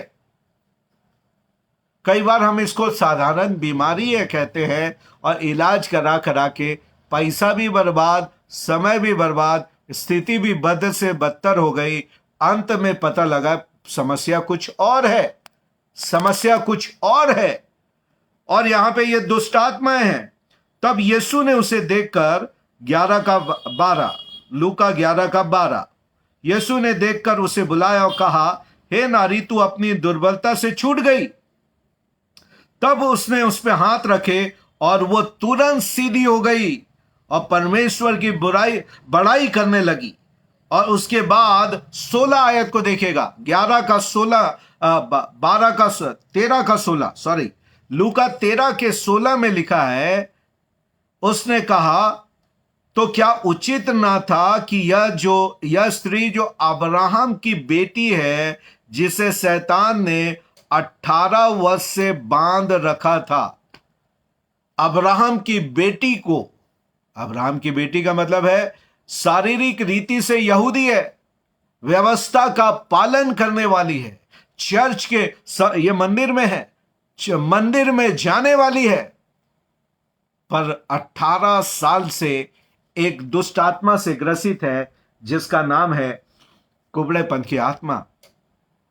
कई बार हम इसको साधारण बीमारी है कहते हैं और इलाज करा करा के पैसा भी बर्बाद, समय भी बर्बाद, स्थिति भी बद से बदतर हो गई। अंत में पता लगा समस्या कुछ और है, समस्या कुछ और है। और यहां पे ये दुष्ट आत्माएं हैं। तब यीशु ने उसे देखकर 11 का 12, लूका 11 का 12, यीशु ने देखकर उसे बुलाया और कहा, हे नारी, तू अपनी दुर्बलता से छूट गई। तब उसने उस पर हाथ रखे और वो तुरंत सीधी हो गई और परमेश्वर की बड़ाई करने लगी। और उसके बाद 16 आयत को देखेगा, 11 का 16, 12 का 13 का 16, सॉरी, लूका 13 के 16 में लिखा है, उसने कहा, तो क्या उचित ना था कि यह स्त्री जो अब्राहम की बेटी है, जिसे शैतान ने 18 वर्ष से बांध रखा था। अब्राहम की बेटी को, अब्राहम की बेटी का मतलब है शारीरिक रीति से यहूदी है, व्यवस्था का पालन करने वाली है, चर्च के ये मंदिर में है, मंदिर में जाने वाली है, पर 18 साल से एक दुष्ट आत्मा से ग्रसित है जिसका नाम है कुबड़ेपन की आत्मा।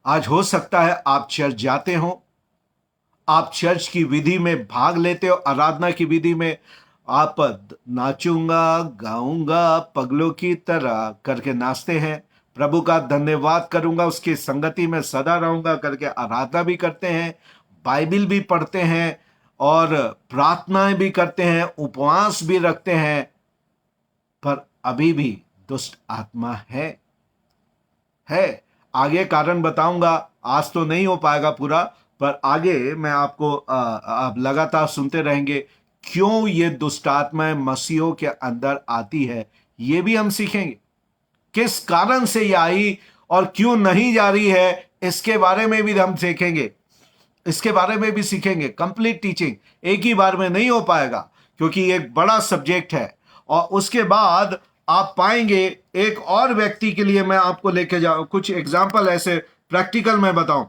आज हो सकता है आप चर्च जाते हो, आप चर्च की विधि में भाग लेते हो, आराधना की विधि में आप नाचूंगा गाऊंगा पगलों की तरह करके नाचते हैं, प्रभु का धन्यवाद करूंगा, उसकी संगति में सदा रहूंगा करके आराधना भी करते हैं, बाइबल भी पढ़ते हैं और प्रार्थनाएं भी करते हैं, उपवास भी रखते हैं, पर अभी भी दुष्ट आत्मा है। आगे कारण बताऊंगा, आज तो नहीं हो पाएगा पूरा, पर आगे मैं आपको आप लगातार सुनते रहेंगे क्यों ये दुष्ट आत्माएं मसीहों के अंदर आती है। ये भी हम सीखेंगे किस कारण से ये आई और क्यों नहीं जा रही है, इसके बारे में भी हम सीखेंगे, इसके बारे में भी सीखेंगे। कंप्लीट टीचिंग एक ही बार में नहीं हो पाएगा क्योंकि एक बड़ा सब्जेक्ट है। और उसके बाद आप पाएंगे एक और व्यक्ति के लिए मैं आपको लेके जाऊं, कुछ एग्जाम्पल ऐसे प्रैक्टिकल मैं बताऊं,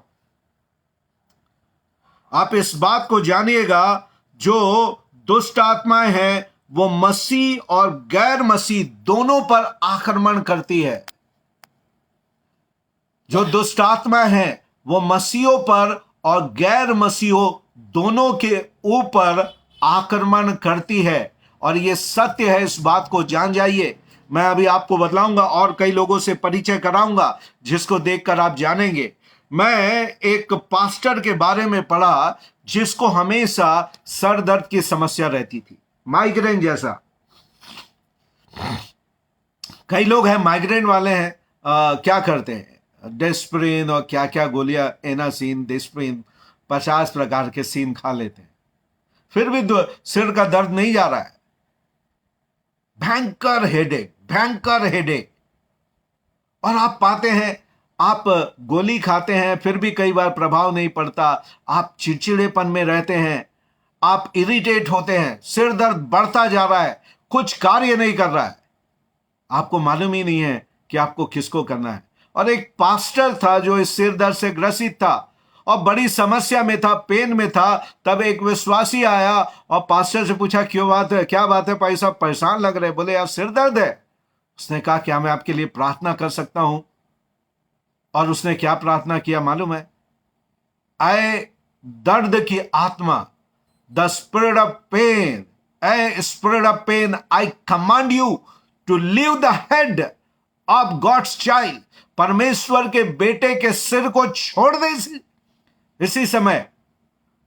आप इस बात को जानिएगा। जो दुष्ट आत्माएं हैं वो मसीह और गैर मसीह दोनों पर आक्रमण करती है। जो दुष्ट आत्माएं हैं वो मसीहों पर और गैर मसीहों दोनों के ऊपर आक्रमण करती है, और ये सत्य है, इस बात को जान जाइए। मैं अभी आपको बतलाऊंगा और कई लोगों से परिचय कराऊंगा जिसको देखकर आप जानेंगे। मैं एक पास्टर के बारे में पढ़ा जिसको हमेशा सर दर्द की समस्या रहती थी, माइग्रेन जैसा। कई लोग हैं माइग्रेन वाले हैं, क्या करते हैं, डिस्प्रिन और क्या क्या गोलियां, एनासिन, डिस्प्रिन, 50 प्रकार के सीन खा लेते हैं, फिर भी सिर का दर्द नहीं जा रहा है। भयंकर हेडेक, भयंकर हेडेक। और आप पाते हैं, आप गोली खाते हैं फिर भी कई बार प्रभाव नहीं पड़ता, आप चिड़चिड़ेपन में रहते हैं, आप इरिटेट होते हैं, सिर दर्द बढ़ता जा रहा है, कुछ कार्य नहीं कर रहा है, आपको मालूम ही नहीं है कि आपको किसको करना है। और एक पास्टर था जो इस सिर दर्द से ग्रसित था और बड़ी समस्या में था, पेन में था। तब एक विश्वासी आया और पास्टर से पूछा, क्यों बात है, क्या बात है भाई साहब, परेशान लग रहे। बोले, यार सिर दर्द है। उसने कहा, क्या मैं आपके लिए प्रार्थना कर सकता हूं? और उसने क्या प्रार्थना किया मालूम है? आए दर्द की आत्मा, the spirit of pain, a spirit of pain, I command you to leave the head of God's child. परमेश्वर के बेटे के सिर को छोड़ दे इसी समय।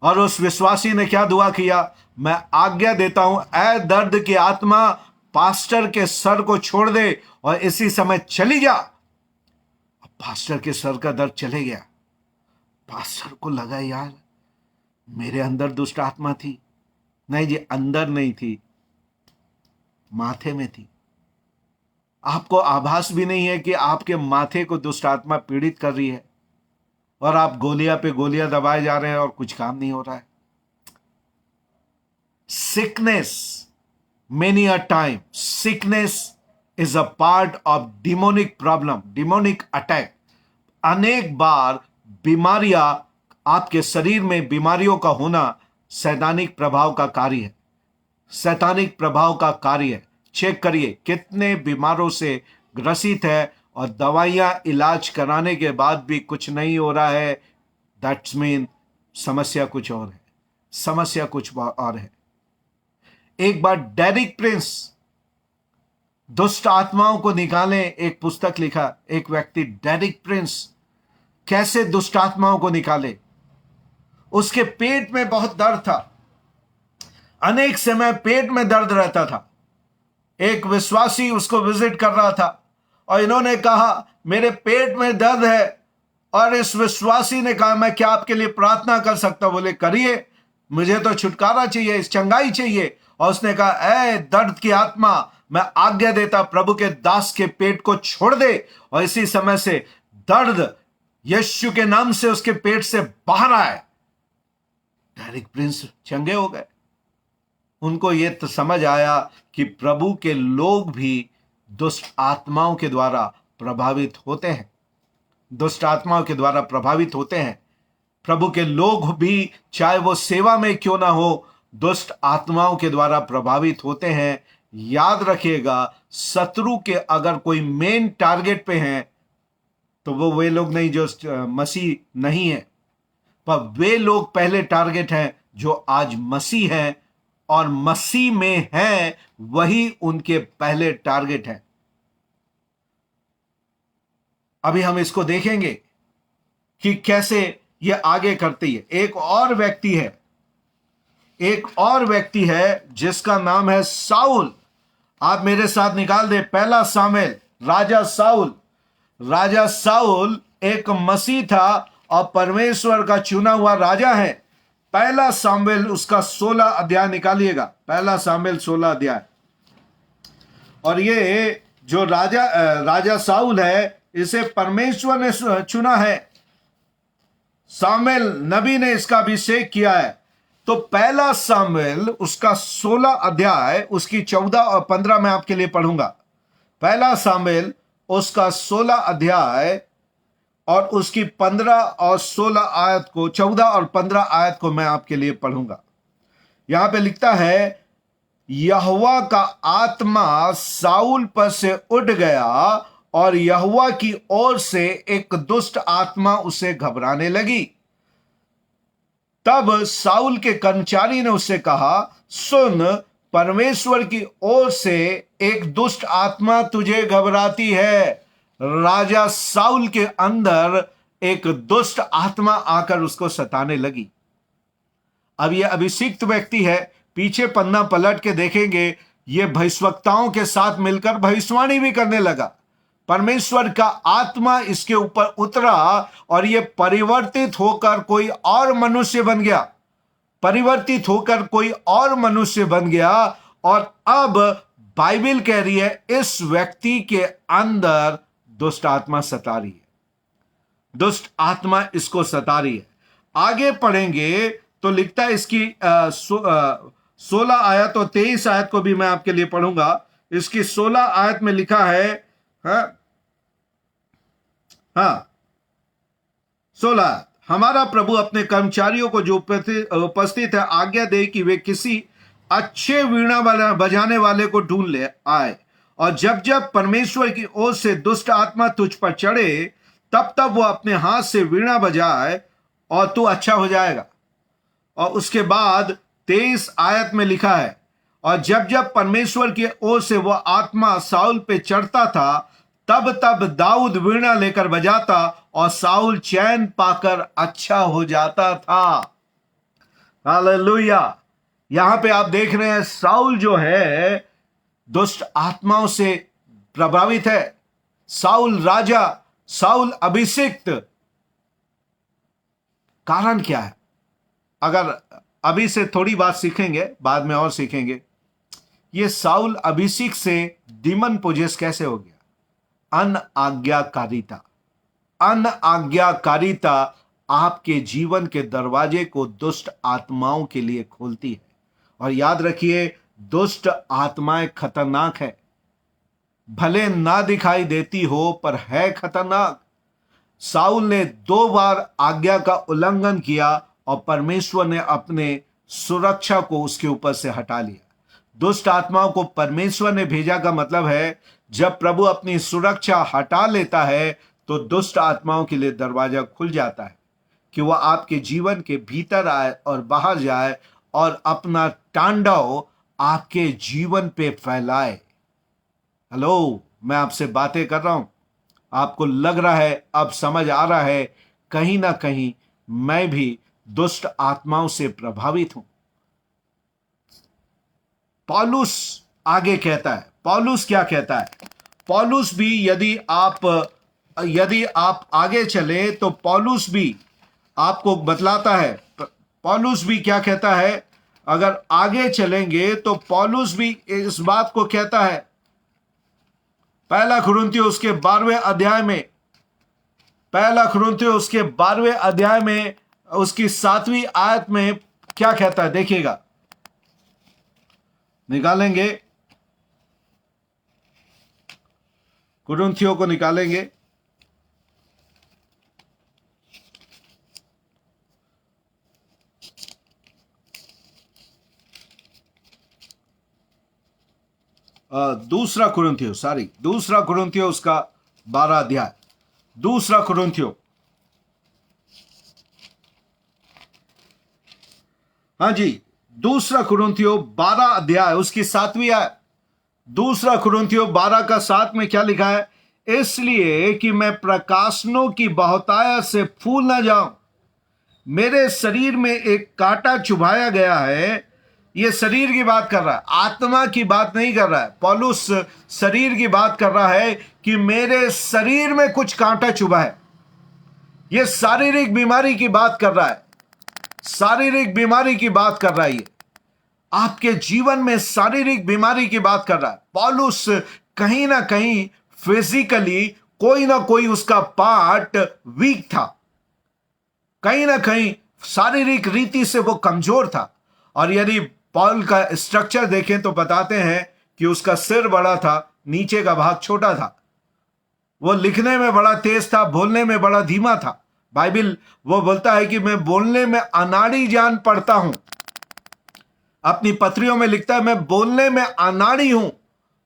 और उस विश्वासी ने क्या दुआ किया? मैं आज्ञा देता हूं, ऐ दर्द की आत्मा, पास्टर के सर को छोड़ दे और इसी समय चली जा। पास्टर के सर का दर्द चले गया। पास्टर को लगा, यार मेरे अंदर दुष्ट आत्मा थी। नहीं जी, अंदर नहीं थी, माथे में थी। आपको आभास भी नहीं है कि आपके माथे को दुष्ट आत्मा पीड़ित कर रही है और आप गोलियां पे गोलियां दबाए जा रहे हैं और कुछ काम नहीं हो रहा है। Sickness, many a time sickness is a part of demonic problem, demonic attack. अनेक बार बीमारियां, आपके शरीर में बीमारियों का होना सैतानिक प्रभाव का कार्य है, सैतानिक प्रभाव का कार्य है। चेक करिए कितने बीमारों से ग्रसित है और दवाइयां इलाज कराने के बाद भी कुछ नहीं हो रहा है। दैट्स मीन समस्या कुछ और है, समस्या कुछ और है। एक बार डेरिक प्रिंस दुष्ट आत्माओं को निकाले, एक पुस्तक लिखा एक व्यक्ति, डेरिक प्रिंस, कैसे दुष्ट आत्माओं को निकाले। उसके पेट में बहुत दर्द था, अनेक समय पेट में दर्द रहता था। एक विश्वासी उसको विजिट कर रहा था और इन्होंने कहा, मेरे पेट में दर्द है। और इस विश्वासी ने कहा, मैं क्या आपके लिए प्रार्थना कर सकता हूं? बोले, करिए, मुझे तो छुटकारा चाहिए, इस चंगाई चाहिए। और उसने कहा, ऐ दर्द की आत्मा, मैं आज्ञा देता, प्रभु के दास के पेट को छोड़ दे। और इसी समय से दर्द यीशु के नाम से उसके पेट से बाहर आए। डेरिक प्रिंस चंगे हो गए। उनको यह तो समझ आया कि प्रभु के लोग भी दुष्ट आत्माओं के द्वारा प्रभावित होते हैं, दुष्ट आत्माओं के द्वारा प्रभावित होते हैं। प्रभु के लोग भी, चाहे वो सेवा में क्यों ना हो, दुष्ट आत्माओं के द्वारा प्रभावित होते हैं। याद रखिएगा, शत्रु के अगर कोई मेन टारगेट पे हैं तो वो वे लोग नहीं जो मसीह नहीं है, पर वे लोग पहले टारगेट हैं जो आज मसीह हैं और मसीह में हैं, वही उनके पहले टारगेट हैं। अभी हम इसको देखेंगे कि कैसे ये आगे करती है। एक और व्यक्ति है जिसका नाम है साउल। आप मेरे साथ निकाल दे, पहला सामुएल, राजा साउल एक मसीह था और परमेश्वर का चुना हुआ राजा है। पहला सामुएल उसका 16 अध्याय निकालिएगा, पहला सामुएल 16 अध्याय। और ये जो राजा साउल है, इसे परमेश्वर ने चुना है, सामुएल नबी ने इसका अभिषेक किया है। तो पहला सामुएल उसका 16 अध्याय, उसकी 14 और 15 मैं आपके लिए पढ़ूंगा। पहला सामुएल उसका 16 अध्याय और उसकी 15 और 16 आयत को, 14 और 15 आयत को मैं आपके लिए पढ़ूंगा। यहां पे लिखता है, यहोवा का आत्मा साउल पर से उठ गया और यहोवा की ओर से एक दुष्ट आत्मा उसे घबराने लगी। तब साउल के कर्मचारी ने उससे कहा, सुन, परमेश्वर की ओर से एक दुष्ट आत्मा तुझे घबराती है। राजा साउल के अंदर एक दुष्ट आत्मा आकर उसको सताने लगी। अब यह अभिषिक्त व्यक्ति है, पीछे पन्ना पलट के देखेंगे, यह भविष्यवक्ताओं के साथ मिलकर भविष्यवाणी भी करने लगा। परमेश्वर का आत्मा इसके ऊपर उतरा और ये परिवर्तित होकर कोई और मनुष्य बन गया, परिवर्तित होकर कोई और मनुष्य बन गया। और अब बाइबल कह रही है इस व्यक्ति के अंदर दुष्ट आत्मा सता रही है, दुष्ट आत्मा इसको सता रही है। आगे पढ़ेंगे तो लिखता है इसकी 16 आयत और 23 आयत को भी मैं आपके लिए पढ़ूंगा। इसकी 16 आयत में लिखा है, हाँ 16, हमारा प्रभु अपने कर्मचारियों को जो उपस्थित है आज्ञा दे कि वे किसी अच्छे वीणा बजाने वाले को ढूंढ ले आए, और जब जब परमेश्वर की ओर से दुष्ट आत्मा तुझ पर चढ़े तब तब वो अपने हाथ से वीणा बजाए और तू अच्छा हो जाएगा। और उसके बाद 23 आयत में लिखा है, और जब जब परमेश्वर की ओर से वह आत्मा साउल पे चढ़ता था तब तब दाऊद वीणा लेकर बजाता और साउल चैन पाकर अच्छा हो जाता था। हालेलुया। यहां पे आप देख रहे हैं साउल जो है दुष्ट आत्माओं से प्रभावित है। साउल राजा, साउल अभिषिक्त। कारण क्या है? अगर अभी से थोड़ी बात सीखेंगे, बाद में और सीखेंगे। ये साउल अभिषेक से डीमन पोजेस कैसे हो गया? अनआज्ञाकारिता। अनआज्ञाकारिता आपके जीवन के दरवाजे को दुष्ट आत्माओं के लिए खोलती है। और याद रखिए, दुष्ट आत्माएं खतरनाक है, भले ना दिखाई देती हो पर है खतरनाक। साउल ने 2 बार आज्ञा का उल्लंघन किया और परमेश्वर ने अपने सुरक्षा को उसके ऊपर से हटा लिया। दुष्ट आत्माओं को परमेश्वर ने भेजा का मतलब है जब प्रभु अपनी सुरक्षा हटा लेता है तो दुष्ट आत्माओं के लिए दरवाजा खुल जाता है कि वह आपके जीवन के भीतर आए और बाहर जाए और अपना तांडव आपके जीवन पे फैलाए। हेलो, मैं आपसे बातें कर रहा हूं, आपको लग रहा है, अब समझ आ रहा है, कहीं ना कहीं मैं भी दुष्ट आत्माओं से प्रभावित हूं। पौलुस आगे कहता है, पौलुस क्या कहता है? पौलुस भी यदि आप आगे चले तो पौलुस भी आपको बतलाता है। पौलुस भी क्या कहता है? अगर आगे चलेंगे तो पौलुस भी इस बात को कहता है। पहला कुरिन्थियों उसके 12वें अध्याय में, पहला कुरिन्थियों उसके 12वें अध्याय में उसकी 7वीं आयत में क्या कहता है? देखिएगा, निकालेंगे, कुरिन्थियों को निकालेंगे। दूसरा कुरिन्थियों उसका 12 अध्याय, दूसरा कुरिन्थियों, हाँ जी, दूसरा कुरिन्थियों 12 अध्याय उसकी 7वीं आयत। दूसरा कुरिन्थियों 12 का 7 में क्या लिखा है? इसलिए कि मैं प्रकाशनों की बहुतायत से फूल ना जाऊं, मेरे शरीर में एक कांटा चुभाया गया है। ये शरीर की बात कर रहा है, आत्मा की बात नहीं कर रहा है। पौलुस शरीर की बात कर रहा है कि मेरे शरीर में कुछ कांटा चुभा है। ये शारीरिक बीमारी की बात कर रहा है, शारीरिक बीमारी की बात कर रहा है। ये आपके जीवन में शारीरिक बीमारी की बात कर रहा है। पौलुस कहीं ना कहीं फिजिकली कोई ना कोई उसका पार्ट वीक था, कहीं ना कहीं शारीरिक रीति से वो कमजोर था। और यदि पॉल का स्ट्रक्चर देखें तो बताते हैं कि उसका सिर बड़ा था, नीचे का भाग छोटा था। वो लिखने में बड़ा तेज था, बोलने में बड़ा धीमा था। बाइबल वो बोलता है कि मैं बोलने में अनाड़ी जान पड़ता हूं। अपनी पत्रियों में लिखता है मैं बोलने में अनाड़ी हूं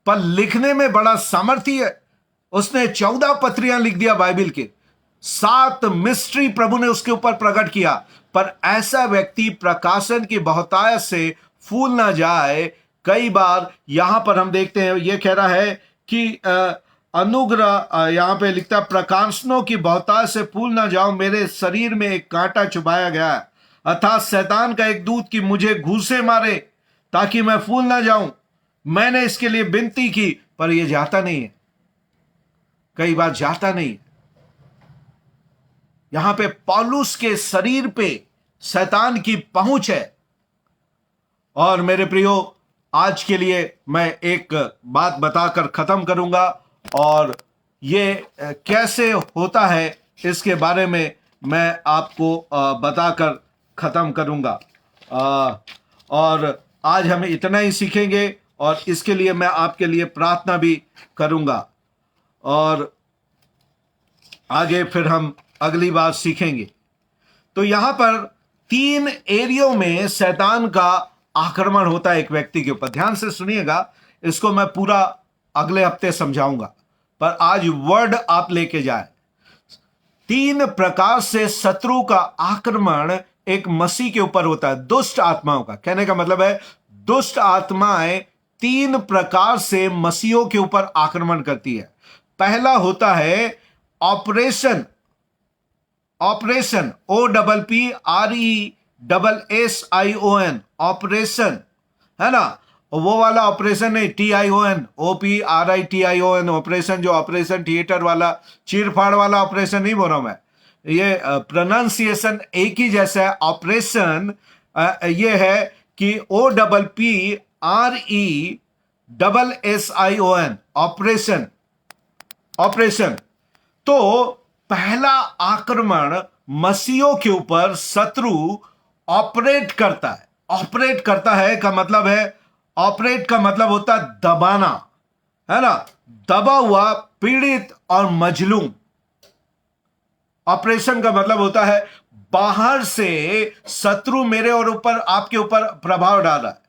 पर लिखने में बड़ा सामर्थ्य है। उसने 14 पत्रियां लिख दिया बाइबल के, 7 मिस्ट्री प्रभु ने उसके ऊपर प्रकट किया। पर ऐसा व्यक्ति प्रकाशन की बहुतायत से फूल ना जाए। कई बार यहां पर हम देखते हैं, यह कह रहा है कि अनुग्रह, यहां पे लिखता है प्रकाशनों की बहुतायत से फूल ना जाऊं, मेरे शरीर में एक कांटा चुभाया गया है, अर्थात शैतान का एक दूत कि मुझे घूसे मारे ताकि मैं फूल ना जाऊं। मैंने इसके लिए विनती की पर यह जाता नहीं है। कई बार जाता नहीं। यहां पे पौलुस के शरीर पे शैतान की पहुंच है। और मेरे प्रियो, आज के लिए मैं एक बात बताकर खत्म करूंगा, और ये कैसे होता है इसके बारे में मैं आपको बताकर खत्म करूंगा। और आज हम इतना ही सीखेंगे, और इसके लिए मैं आपके लिए प्रार्थना भी करूंगा, और आगे फिर हम अगली बार सीखेंगे। तो यहां पर 3 एरियो में शैतान का आक्रमण होता है एक व्यक्ति के ऊपर। ध्यान से सुनिएगा, इसको मैं पूरा अगले हफ्ते समझाऊंगा, पर आज वर्ड आप लेके जाए। 3 प्रकार से शत्रु का आक्रमण एक मसीह के ऊपर होता है। दुष्ट आत्माओं का, कहने का मतलब है दुष्ट आत्माएं 3 प्रकार से मसीहों के ऊपर आक्रमण करती है। पहला होता है ऑपरेशन, ऑपरेशन OPPRESSION, ऑपरेशन, है ना। वो वाला ऑपरेशन नहीं, TION, ऑपरेशन, जो ऑपरेशन थिएटर वाला चीरफाड़ वाला ऑपरेशन नहीं बोल रहा हूं मैं। ये प्रोनाउंसिएशन एक ही जैसा है। ऑपरेशन ये है कि OPPRESSION, ऑपरेशन, ऑपरेशन। तो पहला आक्रमण मसीहों के ऊपर शत्रु ऑपरेट करता है। ऑपरेट करता है का मतलब है, ऑपरेट का मतलब होता है दबाना, है ना, दबा हुआ, पीड़ित और मजलूम। ऑपरेशन का मतलब होता है बाहर से शत्रु मेरे और ऊपर, आपके ऊपर प्रभाव डाला है।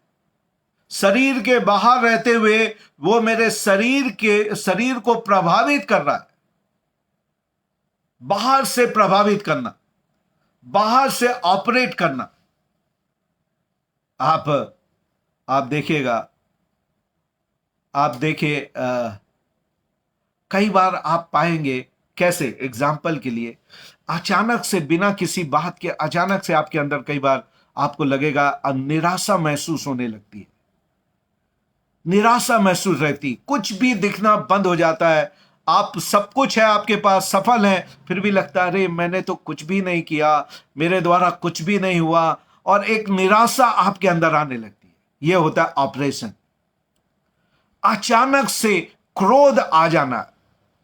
शरीर के बाहर रहते हुए वो मेरे शरीर को प्रभावित कर रहा है। बाहर से प्रभावित करना, बाहर से ऑपरेट करना। आप देखिएगा, आप देखिए, कई बार आप पाएंगे कैसे, एग्जाम्पल के लिए, अचानक से बिना किसी बात के अचानक से आपके अंदर कई बार आपको लगेगा निराशा महसूस होने लगती है। निराशा महसूस रहती, कुछ भी दिखना बंद हो जाता है। आप सब कुछ है आपके पास, सफल है, फिर भी लगता है अरे मैंने तो कुछ भी नहीं किया, मेरे द्वारा कुछ भी नहीं हुआ, और एक निराशा आपके अंदर आने लगती है। यह होता है ऑपरेशन। अचानक से क्रोध आ जाना,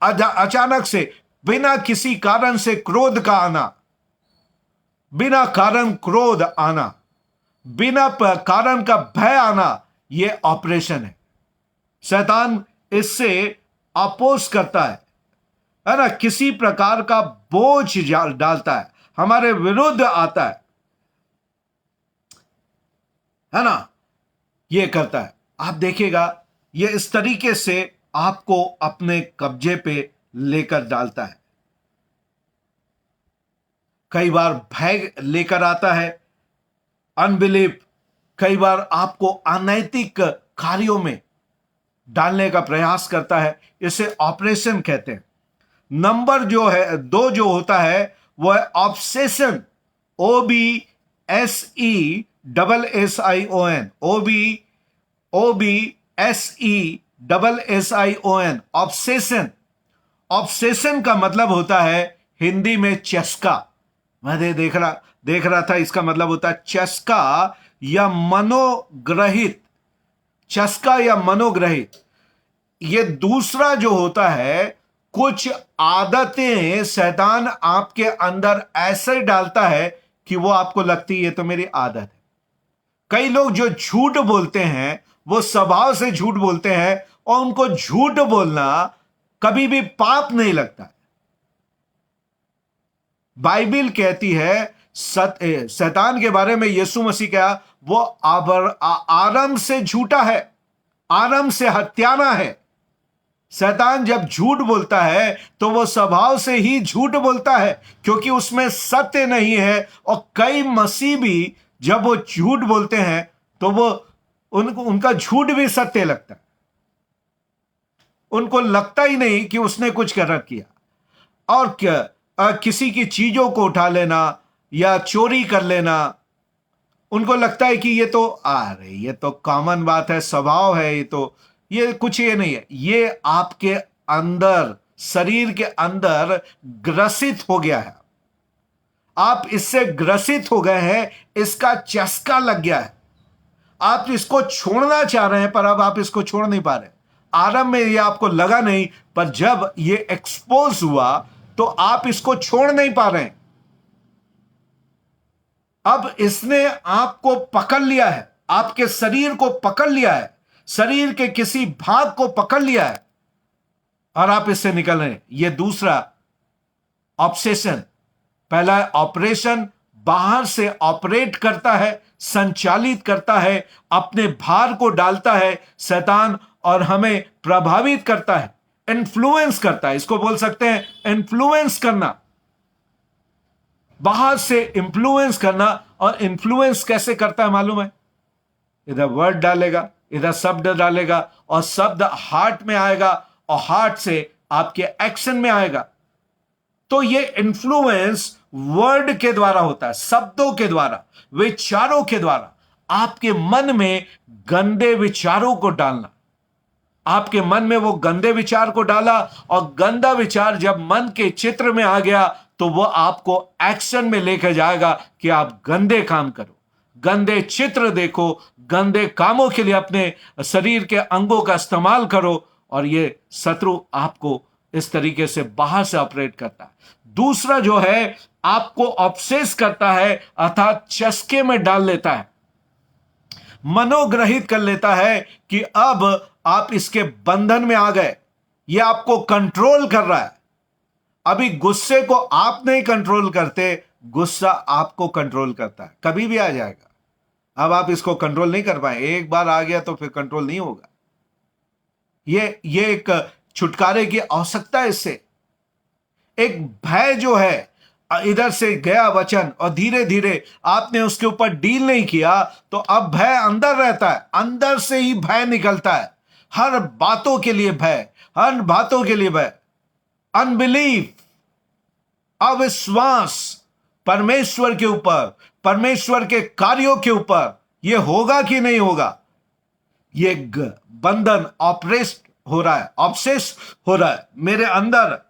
अचानक से बिना किसी कारण से क्रोध का आना, बिना कारण क्रोध आना, बिना कारण का भय आना, यह ऑपरेशन है। शैतान इससे अपोज करता है ना, किसी प्रकार का बोझ डालता है, हमारे विरुद्ध आता है ना, यह करता है। आप देखिएगा, यह इस तरीके से आपको अपने कब्जे पे लेकर डालता है। कई बार भय लेकर आता है, अनबिलीफ। कई बार आपको अनैतिक कार्यों में डालने का प्रयास करता है, इसे ऑपरेशन कहते हैं। नंबर जो है 2 जो होता है वो है obsession, OBSESSION, OBSESSION, obsession. Obsession का मतलब होता है हिंदी में चस्का। मैं देख रहा था, इसका मतलब होता है चस्का या मनोग्रहित, चस्का या मनोग्रहित। ये दूसरा जो होता है, कुछ आदतें शैतान आपके अंदर ऐसे डालता है कि वो आपको लगती है ये तो मेरी आदत है। कई लोग जो झूठ बोलते हैं वो स्वभाव से झूठ बोलते हैं, और उनको झूठ बोलना कभी भी पाप नहीं लगता। बाइबिल कहती है शैतान के बारे में, यीशु मसीह क्या, वो आरंभ से झूठा है, आरंभ से हत्यारा है। शैतान जब झूठ बोलता है तो वो स्वभाव से ही झूठ बोलता है, क्योंकि उसमें सत्य नहीं है। और कई मसीह भी जब वो झूठ बोलते हैं तो वो उनका झूठ भी सत्य लगता है। उनको लगता ही नहीं कि उसने कुछ गलत किया। और किसी की चीजों को उठा लेना या चोरी कर लेना, उनको लगता है कि ये तो कॉमन बात है, स्वभाव है, ये कुछ ये नहीं है। ये आपके अंदर शरीर के अंदर ग्रसित हो गया है, आप इससे ग्रसित हो गए हैं, इसका चस्का लग गया है, आप इसको छोड़ना चाह रहे हैं पर अब आप इसको छोड़ नहीं पा रहे। आरंभ में ये आपको लगा नहीं, पर जब ये एक्सपोज हुआ तो आप इसको छोड़ नहीं पा रहे हैं। अब इसने आपको पकड़ लिया है, आपके शरीर को पकड़ लिया है, शरीर के किसी भाग को पकड़ लिया है और आप इससे निकल रहे हैं। यह दूसरा ऑब्सेशन। पहला ऑपरेशन, बाहर से ऑपरेट करता है, संचालित करता है, अपने भार को डालता है शैतान और हमें प्रभावित करता है, इन्फ्लुएंस करता है। इसको बोल सकते हैं इन्फ्लुएंस करना, बाहर से इंफ्लुएंस करना। और इन्फ्लुएंस कैसे करता है मालूम है? इधर वर्ड डालेगा, इधर शब्द डालेगा और शब्द हार्ट में आएगा और हार्ट से आपके एक्शन में आएगा। तो ये इन्फ्लुएंस वर्ड के द्वारा होता है, शब्दों के द्वारा, विचारों के द्वारा। आपके मन में गंदे विचारों को डालना, आपके मन में वो गंदे विचार को डाला और गंदा विचार जब मन के चित्र में आ गया तो वो आपको एक्शन में लेकर जाएगा कि आप गंदे काम करो, गंदे चित्र देखो, गंदे कामों के लिए अपने शरीर के अंगों का इस्तेमाल करो। और ये शत्रु आपको इस तरीके से बाहर से ऑपरेट करता है। दूसरा जो है, आपको ऑब्सेस करता है, अर्थात चस्के में डाल लेता है, मनोग्रहित कर लेता है कि अब आप इसके बंधन में आ गए, यह आपको कंट्रोल कर रहा है। अभी गुस्से को आप नहीं कंट्रोल करते, गुस्सा आपको कंट्रोल करता है, कभी भी आ जाएगा। अब आप इसको कंट्रोल नहीं कर पाए, एक बार आ गया तो फिर कंट्रोल नहीं होगा। ये एक छुटकारे की आवश्यकता है। इससे एक भय जो है, इधर से गया वचन और धीरे धीरे आपने उसके ऊपर डील नहीं किया तो अब भय अंदर रहता है, अंदर से ही भय निकलता है, हर बातों के लिए भय, हर बातों के लिए भय, अनबिलीफ, अविश्वास परमेश्वर के ऊपर, परमेश्वर के कार्यों के ऊपर, यह होगा कि नहीं होगा। ये बंधन ऑपरेट हो रहा है, ऑब्सेस हो रहा है मेरे अंदर,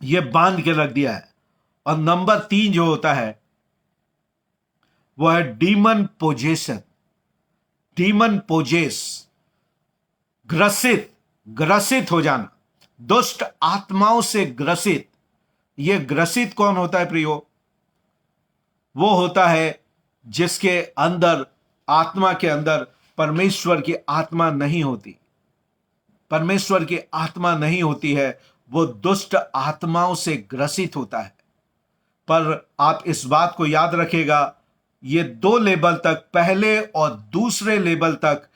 ये बांध के रख दिया है। और नंबर 3 जो होता है वो है डीमन पोजेशन, डीमन पोजेस, ग्रसित हो जाना, दुष्ट आत्माओं से ग्रसित। ये ग्रसित कौन होता है प्रियो? वो होता है जिसके अंदर, आत्मा के अंदर परमेश्वर की आत्मा नहीं होती, परमेश्वर की आत्मा नहीं होती है, वो दुष्ट आत्माओं से ग्रसित होता है। पर आप इस बात को याद रखिएगा, ये 2 लेवल तक, पहले और दूसरे लेवल तक,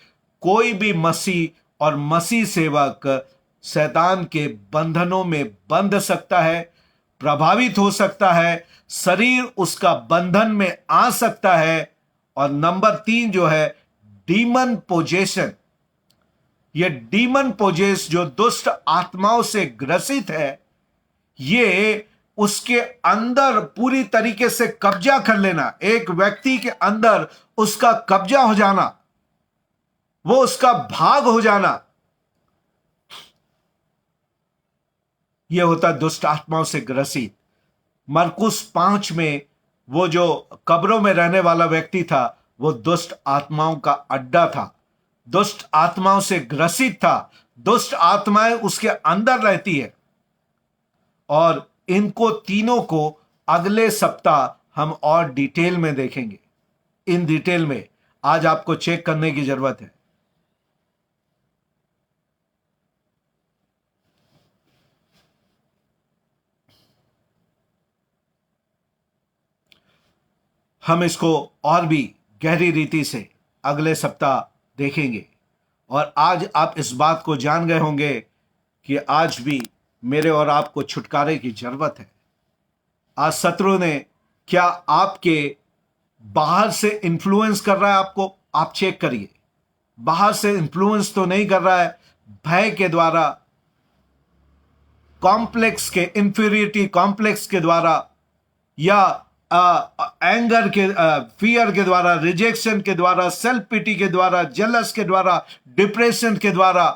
कोई भी मसीह और मसीह सेवक शैतान के बंधनों में बंध सकता है, प्रभावित हो सकता है, शरीर उसका बंधन में आ सकता है। और नंबर 3 जो है डीमन पोजेशन, ये डीमन पोजेस जो दुष्ट आत्माओं से ग्रसित है, ये उसके अंदर पूरी तरीके से कब्जा कर लेना, एक व्यक्ति के अंदर उसका कब्जा हो जाना, वो उसका भाग हो जाना, यह होता है दुष्ट आत्माओं से ग्रसित। मरकुस 5 में वो जो कब्रों में रहने वाला व्यक्ति था, वो दुष्ट आत्माओं का अड्डा था, दुष्ट आत्माओं से ग्रसित था, दुष्ट आत्माएं उसके अंदर रहती है। और इनको तीनों को अगले सप्ताह हम और डिटेल में देखेंगे। इन डिटेल में आज आपको चेक करने की जरूरत है। हम इसको और भी गहरी रीति से अगले सप्ताह देखेंगे। और आज आप इस बात को जान गए होंगे कि आज भी मेरे और आपको छुटकारे की जरूरत है। आज शत्रु ने क्या आपके बाहर से इंफ्लुएंस कर रहा है आपको? आप चेक करिए, बाहर से इंफ्लुएंस तो नहीं कर रहा है, भय के द्वारा, कॉम्प्लेक्स के, इंफीरियरिटी कॉम्प्लेक्स के द्वारा, या एंगर के, फियर के द्वारा, रिजेक्शन के द्वारा, सेल्फ पिटी के द्वारा, जेलस के द्वारा, डिप्रेशन के द्वारा,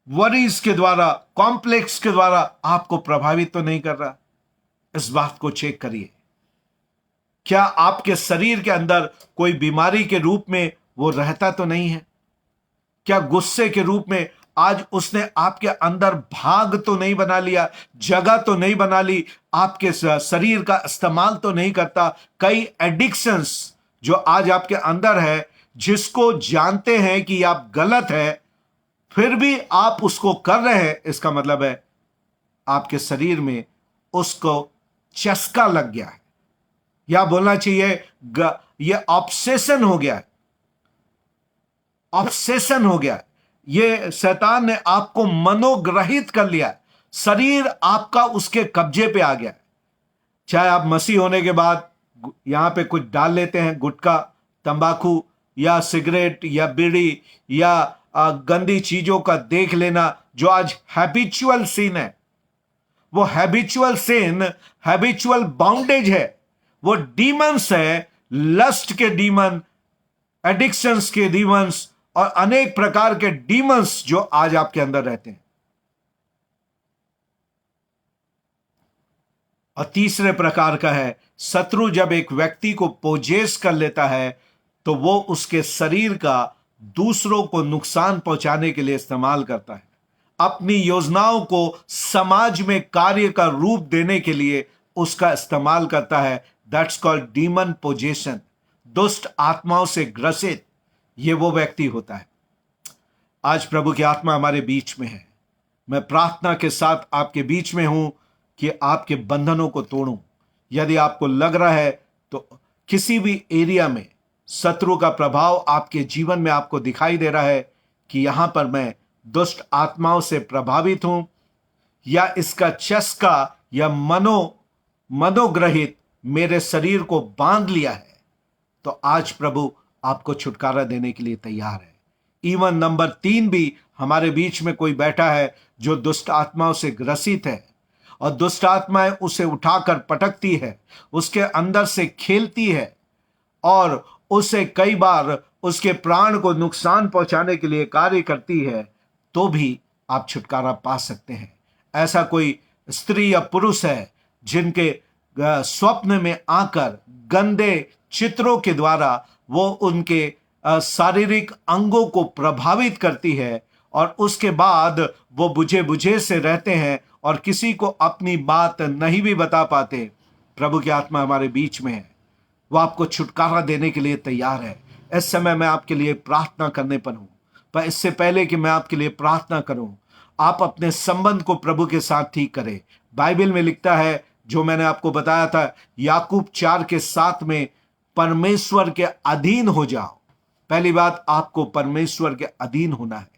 वरीज के द्वारा, कॉम्प्लेक्स के द्वारा आपको प्रभावित तो नहीं कर रहा? इस बात को चेक करिए। क्या आपके शरीर के अंदर कोई बीमारी के रूप में वो रहता तो नहीं है? क्या गुस्से के रूप में आज उसने आपके अंदर भाग तो नहीं बना लिया, जगह तो नहीं बना ली, आपके शरीर का इस्तेमाल तो नहीं करता? कई एडिक्शंस जो आज आपके अंदर है, जिसको जानते हैं कि आप गलत है, फिर भी आप उसको कर रहे हैं, इसका मतलब है आपके शरीर में उसको चस्का लग गया है, या बोलना चाहिए ये ऑब्सेशन हो गया है। ऑब्सेशन हो गया, ये शैतान ने आपको मनोग्रहित कर लिया, शरीर आपका उसके कब्जे पे आ गया। चाहे आप मसीह होने के बाद यहां पे कुछ डाल लेते हैं, गुटखा, तंबाकू या सिगरेट या बीड़ी या गंदी चीजों का देख लेना, जो आज हैबिचुअल सीन है, वो हैबिचुअल सीन, हैबिचुअल बाउंडेज है, वो डीमंस है, लस्ट के डीमन, एडिक्शंस के डीमंस और अनेक प्रकार के डीमंस जो आज आपके अंदर रहते हैं। और तीसरे प्रकार का है, शत्रु जब एक व्यक्ति को पोजेस कर लेता है तो वो उसके शरीर का दूसरों को नुकसान पहुंचाने के लिए इस्तेमाल करता है, अपनी योजनाओं को समाज में कार्य का रूप देने के लिए उसका इस्तेमाल करता है। दैट्स कॉल्ड डीमन पोजेशन, दुष्ट आत्माओं से ग्रसित ये वो व्यक्ति होता है। आज प्रभु की आत्मा हमारे बीच में है। मैं प्रार्थना के साथ आपके बीच में हूं कि आपके बंधनों को तोड़ूं। यदि आपको लग रहा है तो किसी भी एरिया में शत्रु का प्रभाव आपके जीवन में आपको दिखाई दे रहा है कि यहां पर मैं दुष्ट आत्माओं से प्रभावित हूं, या इसका चस्का या मनोग्रहित मेरे शरीर को बांध लिया है, तो आज प्रभु आपको छुटकारा देने के लिए तैयार है। इवन नंबर 3 भी हमारे बीच में कोई बैठा है जो दुष्ट आत्माओं से ग्रसित है, और दुष्ट आत्माएं उसे उठाकर पटकती है, उसके अंदर से खेलती है और उसे कई बार उसके प्राण को नुकसान पहुंचाने के लिए कार्य करती है, तो भी आप छुटकारा पा सकते हैं। ऐसा कोई स्त्री या पुरुष है जिनके स्वप्न में आकर गंदे चित्रों के द्वारा वो उनके शारीरिक अंगों को प्रभावित करती है, और उसके बाद वो बुझे बुझे से रहते हैं और किसी को अपनी बात नहीं भी बता पाते। प्रभु की आत्मा हमारे बीच में है, वो आपको छुटकारा देने के लिए तैयार है। इस समय मैं आपके लिए प्रार्थना करने पर हूं, पर इससे पहले कि मैं आपके लिए प्रार्थना करूं, आप अपने संबंध को प्रभु के साथ ठीक करें। बाइबल में लिखता है, जो मैंने आपको बताया था, याकूब 4:7 में, परमेश्वर के अधीन हो जाओ। पहली बात, आपको परमेश्वर के अधीन होना है।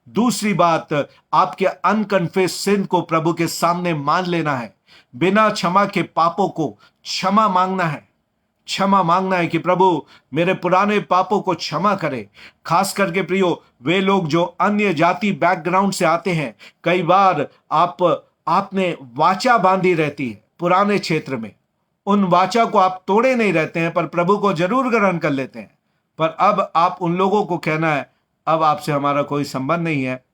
दूसरी बात, आपके अनकन्फेस सिन को प्रभु के सामने मान लेना है। बिना क्षमा के पापों को क्षमा मांगना है। क्षमा मांगना है कि प्रभु मेरे पुराने पापों को क्षमा करे। खास करके प्रियो, वे लोग जो अन्य जाति बैकग्राउंड से आते हैं, कई बार आपने वाचा बांधी रहती है पुराने क्षेत्र में, उन वाचा को आप तोड़े नहीं रहते हैं, पर प्रभु को जरूर ग्रहण कर लेते हैं। पर अब आप उन लोगों को कहना है, अब आपसे हमारा कोई संबंध नहीं है,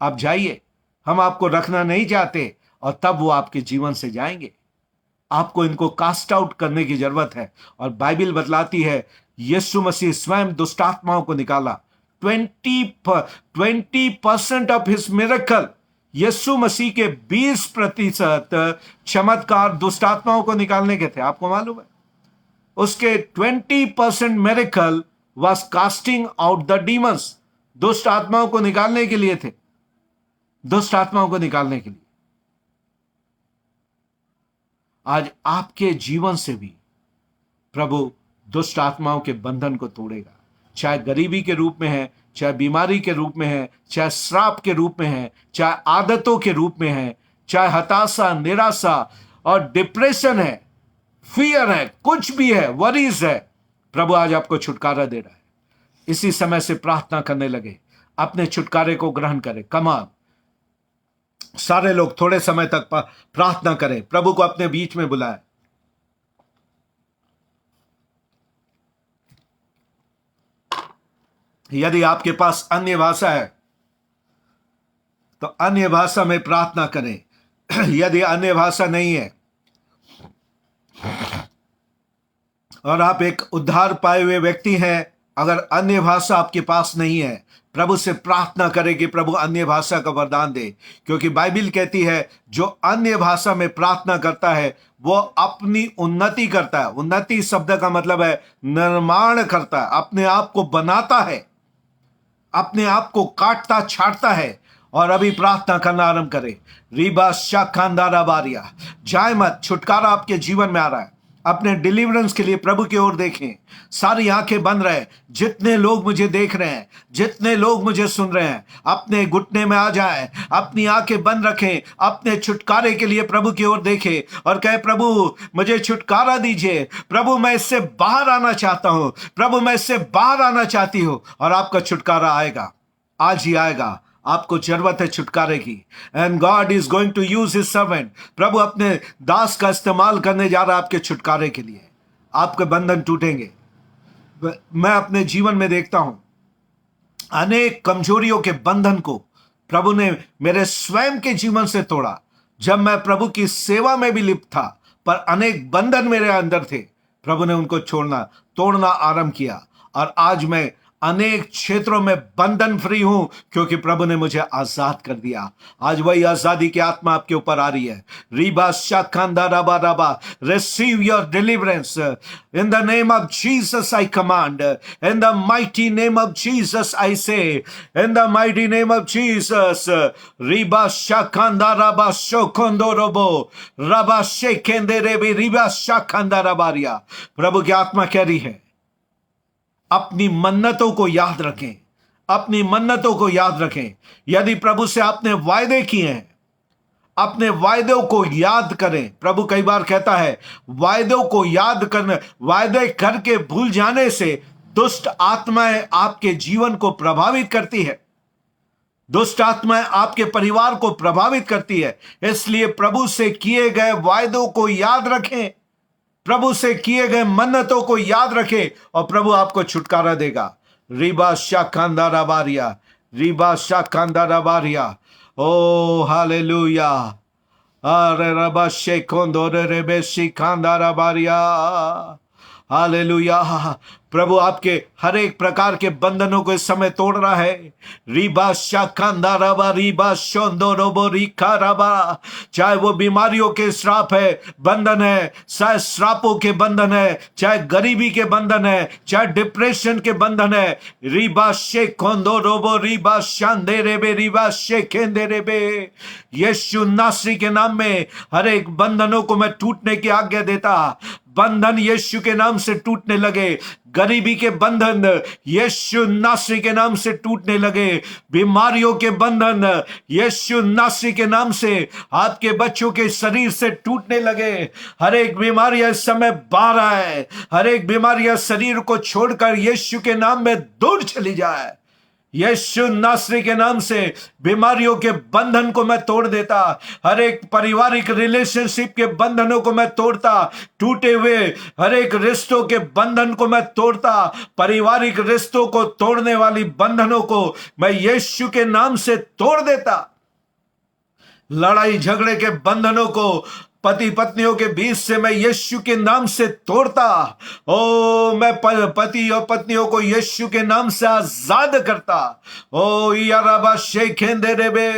आप जाइए, हम आपको रखना नहीं चाहते, और तब वो आपके जीवन से जाएंगे। आपको इनको कास्ट आउट करने की जरूरत है। और बाइबल बतलाती है, यीशु मसीह स्वयं दुष्ट आत्माओं को निकाला। 20% ऑफ हिज मिरेकल, यीशु मसीह के 20% चमत्कार दुष्ट आत्माओं को निकालने के थे। आपको मालूम है, उसके 20% miracle was casting out the demons, दुष्ट आत्माओं को निकालने के लिए थे, दुष्ट आत्माओं को निकालने के लिए। आज आपके जीवन से भी प्रभु दुष्ट आत्माओं के बंधन को तोड़ेगा। चाहे गरीबी के रूप में है, चाहे बीमारी के रूप में है, चाहे श्राप के रूप में है, चाहे आदतों के रूप में है, चाहे हताशा, निराशा और डिप्रेशन है, फियर है, कुछ भी है, वरीज है, प्रभु आज आपको छुटकारा दे रहा है। इसी समय से प्रार्थना करने लगे, अपने छुटकारे को ग्रहण करें। कमान सारे लोग थोड़े समय तक प्रार्थना करें, प्रभु को अपने बीच में बुलाएं। यदि आपके पास अन्य भाषा है तो अन्य भाषा में प्रार्थना करें। यदि अन्य भाषा नहीं है और आप एक उद्धार पाए हुए व्यक्ति हैं, अगर अन्य भाषा आपके पास नहीं है, प्रभु से प्रार्थना करें कि प्रभु अन्य भाषा का वरदान दे, क्योंकि बाइबल कहती है जो अन्य भाषा में प्रार्थना करता है वो अपनी उन्नति करता है। उन्नति शब्द का मतलब है निर्माण करता है, अपने आप को बनाता है, अपने आप को काटता छाटता है। और अभी प्रार्थना करना आरंभ करें। रीबा शाखांदारा बारिया, जाए मत, छुटकारा आपके जीवन में आ रहा है। अपने डिलीवरेंस के लिए प्रभु की ओर देखें। सारी आंखें बंद रहे। जितने लोग मुझे देख रहे हैं, जितने लोग मुझे सुन रहे हैं, अपने घुटने में आ जाएं, अपनी आंखें बंद रखें, अपने छुटकारे के लिए प्रभु की ओर देखें और कहे प्रभु मुझे छुटकारा दीजिए, प्रभु मैं इससे बाहर आना चाहता हूं, प्रभु मैं इससे बाहर आना चाहती हूं। और आपका छुटकारा आएगा, आज ही आएगा। आपको जरूरत है छुटकारे की। And God is going to use his servant. प्रभु अपने दास का इस्तेमाल करने जा रहा है आपके छुटकारे के लिए। आपके बंधन टूटेंगे। मैं अपने जीवन में देखता हूं अनेक कमजोरियों के बंधन को प्रभु ने मेरे स्वयं के जीवन से तोड़ा। जब मैं प्रभु की सेवा में भी लिप्त था, पर अनेक बंधन मेरे अंदर थे, प्रभु ने उनको तोड़ना आरंभ किया। और आज मैं अनेक क्षेत्रों में बंधन फ्री हूं, क्योंकि प्रभु ने मुझे आजाद कर दिया। आज वही आजादी की आत्मा आपके ऊपर आ रही है। रीबा शाखांदा रबा रबा, receive your deliverance in the name of Jesus. I command in the mighty name of Jesus. I say in the mighty name of Jesus. रीबा शाखांदा रबा शोखंदो रोबो रबा शेखेंदे रेबी रीबा शाखांदा रबारिया। प्रभु की आत्मा कह रही है अपनी मन्नतों को याद रखें, अपनी मन्नतों को याद रखें। यदि प्रभु से आपने वायदे किए हैं, अपने वायदों को याद करें। प्रभु कई बार कहता है वायदों को याद करने, वायदे करके भूल जाने से दुष्ट आत्माएं आपके जीवन को प्रभावित करती है, दुष्ट आत्माएं आपके परिवार को प्रभावित करती है। इसलिए प्रभु से किए गए वायदों को याद रखें, प्रभु से किए गए मन्नतों को याद रखें और प्रभु आपको छुटकारा देगा। रीबा शाखांदारा बारिया, रीबा शाखांदारा बारिया। ओ हालेलुया। अरे रबा शेखोंदो रे बे शिखांदारा बारिया। हालेलुया। प्रभु आपके हर एक प्रकार के बंधनों को इस समय तोड़ रहा है। रीबा शाखांदा रबा रीबा शोंदो रोबो रीखा रबा। चाहे वो बीमारियों के श्राप है, बंधन है, चाहे श्रापों के बंधन है, चाहे गरीबी के बंधन है, चाहे डिप्रेशन के बंधन है। रीबा शेखोंदो रोबो रीबा शांदे रेबे रीबा शेखेंदे रेबे। यीशु नासरी के नाम में हर एक बंधनों को मैं टूटने की आज्ञा देता। बंधन यीशु के नाम से टूटने लगे। गरीबी के बंधन यीशु नासरी के नाम से टूटने लगे। बीमारियों के बंधन यीशु नासरी के नाम से आपके बच्चों के शरीर से टूटने लगे। हर एक बीमारी इस समय बाहर आए, हर एक बीमारी शरीर को छोड़कर यीशु के नाम में दूर चली जाए। यीशु नासरी के नाम से बीमारियों के बंधन को मैं तोड़ देता। हर एक पारिवारिक रिलेशनशिप के बंधनों को मैं तोड़ता। टूटे हुए हर एक रिश्तों के बंधन को मैं तोड़ता। पारिवारिक रिश्तों को तोड़ने वाली बंधनों को मैं यीशु के नाम से तोड़ देता। लड़ाई झगड़े के बंधनों को पति पत्नियों के बीच से मैं यीशु के नाम से तोड़ता। ओ मैं पति और पत्नियों को यीशु के नाम से आजाद करता। ओ याराबा शेखेंदे रेबे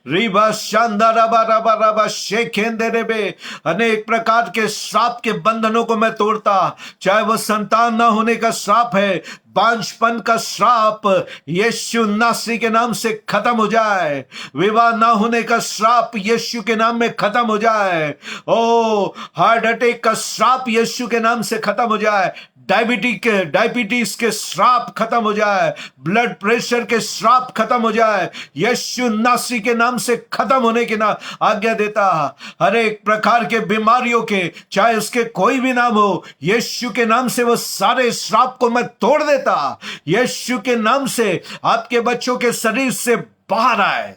रीबा शांदा रबा रबा रबा शेखेंदे रेबे। अनेक प्रकार के श्राप के बंधनों को मैं तोड़ता। चाहे वह संतान ना होने का श्राप है, बांझपन का श्राप यीशु नासरी के नाम से खत्म हो जाए। विवाह ना होने का श्राप यीशु के नाम में खत्म हो जाए। ओ हार्ट अटैक का श्राप यीशु के नाम से खत्म हो जाए। डायबिटीज के श्राप खत्म हो जाए। ब्लड प्रेशर के श्राप खत्म हो जाए। यीशु नासरी के नाम से खत्म होने की ना आज्ञा देता। हर एक प्रकार के बीमारियों के, चाहे उसके कोई भी नाम हो, यीशु के नाम से वो सारे श्राप को मैं तोड़ देता। यीशु के नाम से आपके बच्चों के शरीर से बाहर आए।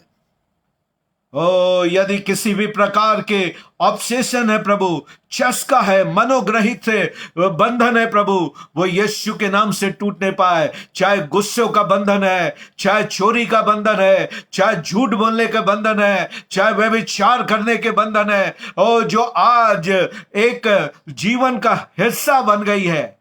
ओ यदि किसी भी प्रकार के ऑब्सेशन है प्रभु, चस्का है, मनोग्रहित से बंधन है प्रभु, वो यीशु के नाम से टूटने पाए। चाहे गुस्सों का बंधन है, चाहे चोरी का बंधन है, चाहे झूठ बोलने का बंधन है, चाहे व्यभिचार करने के बंधन है, और जो आज एक जीवन का हिस्सा बन गई है,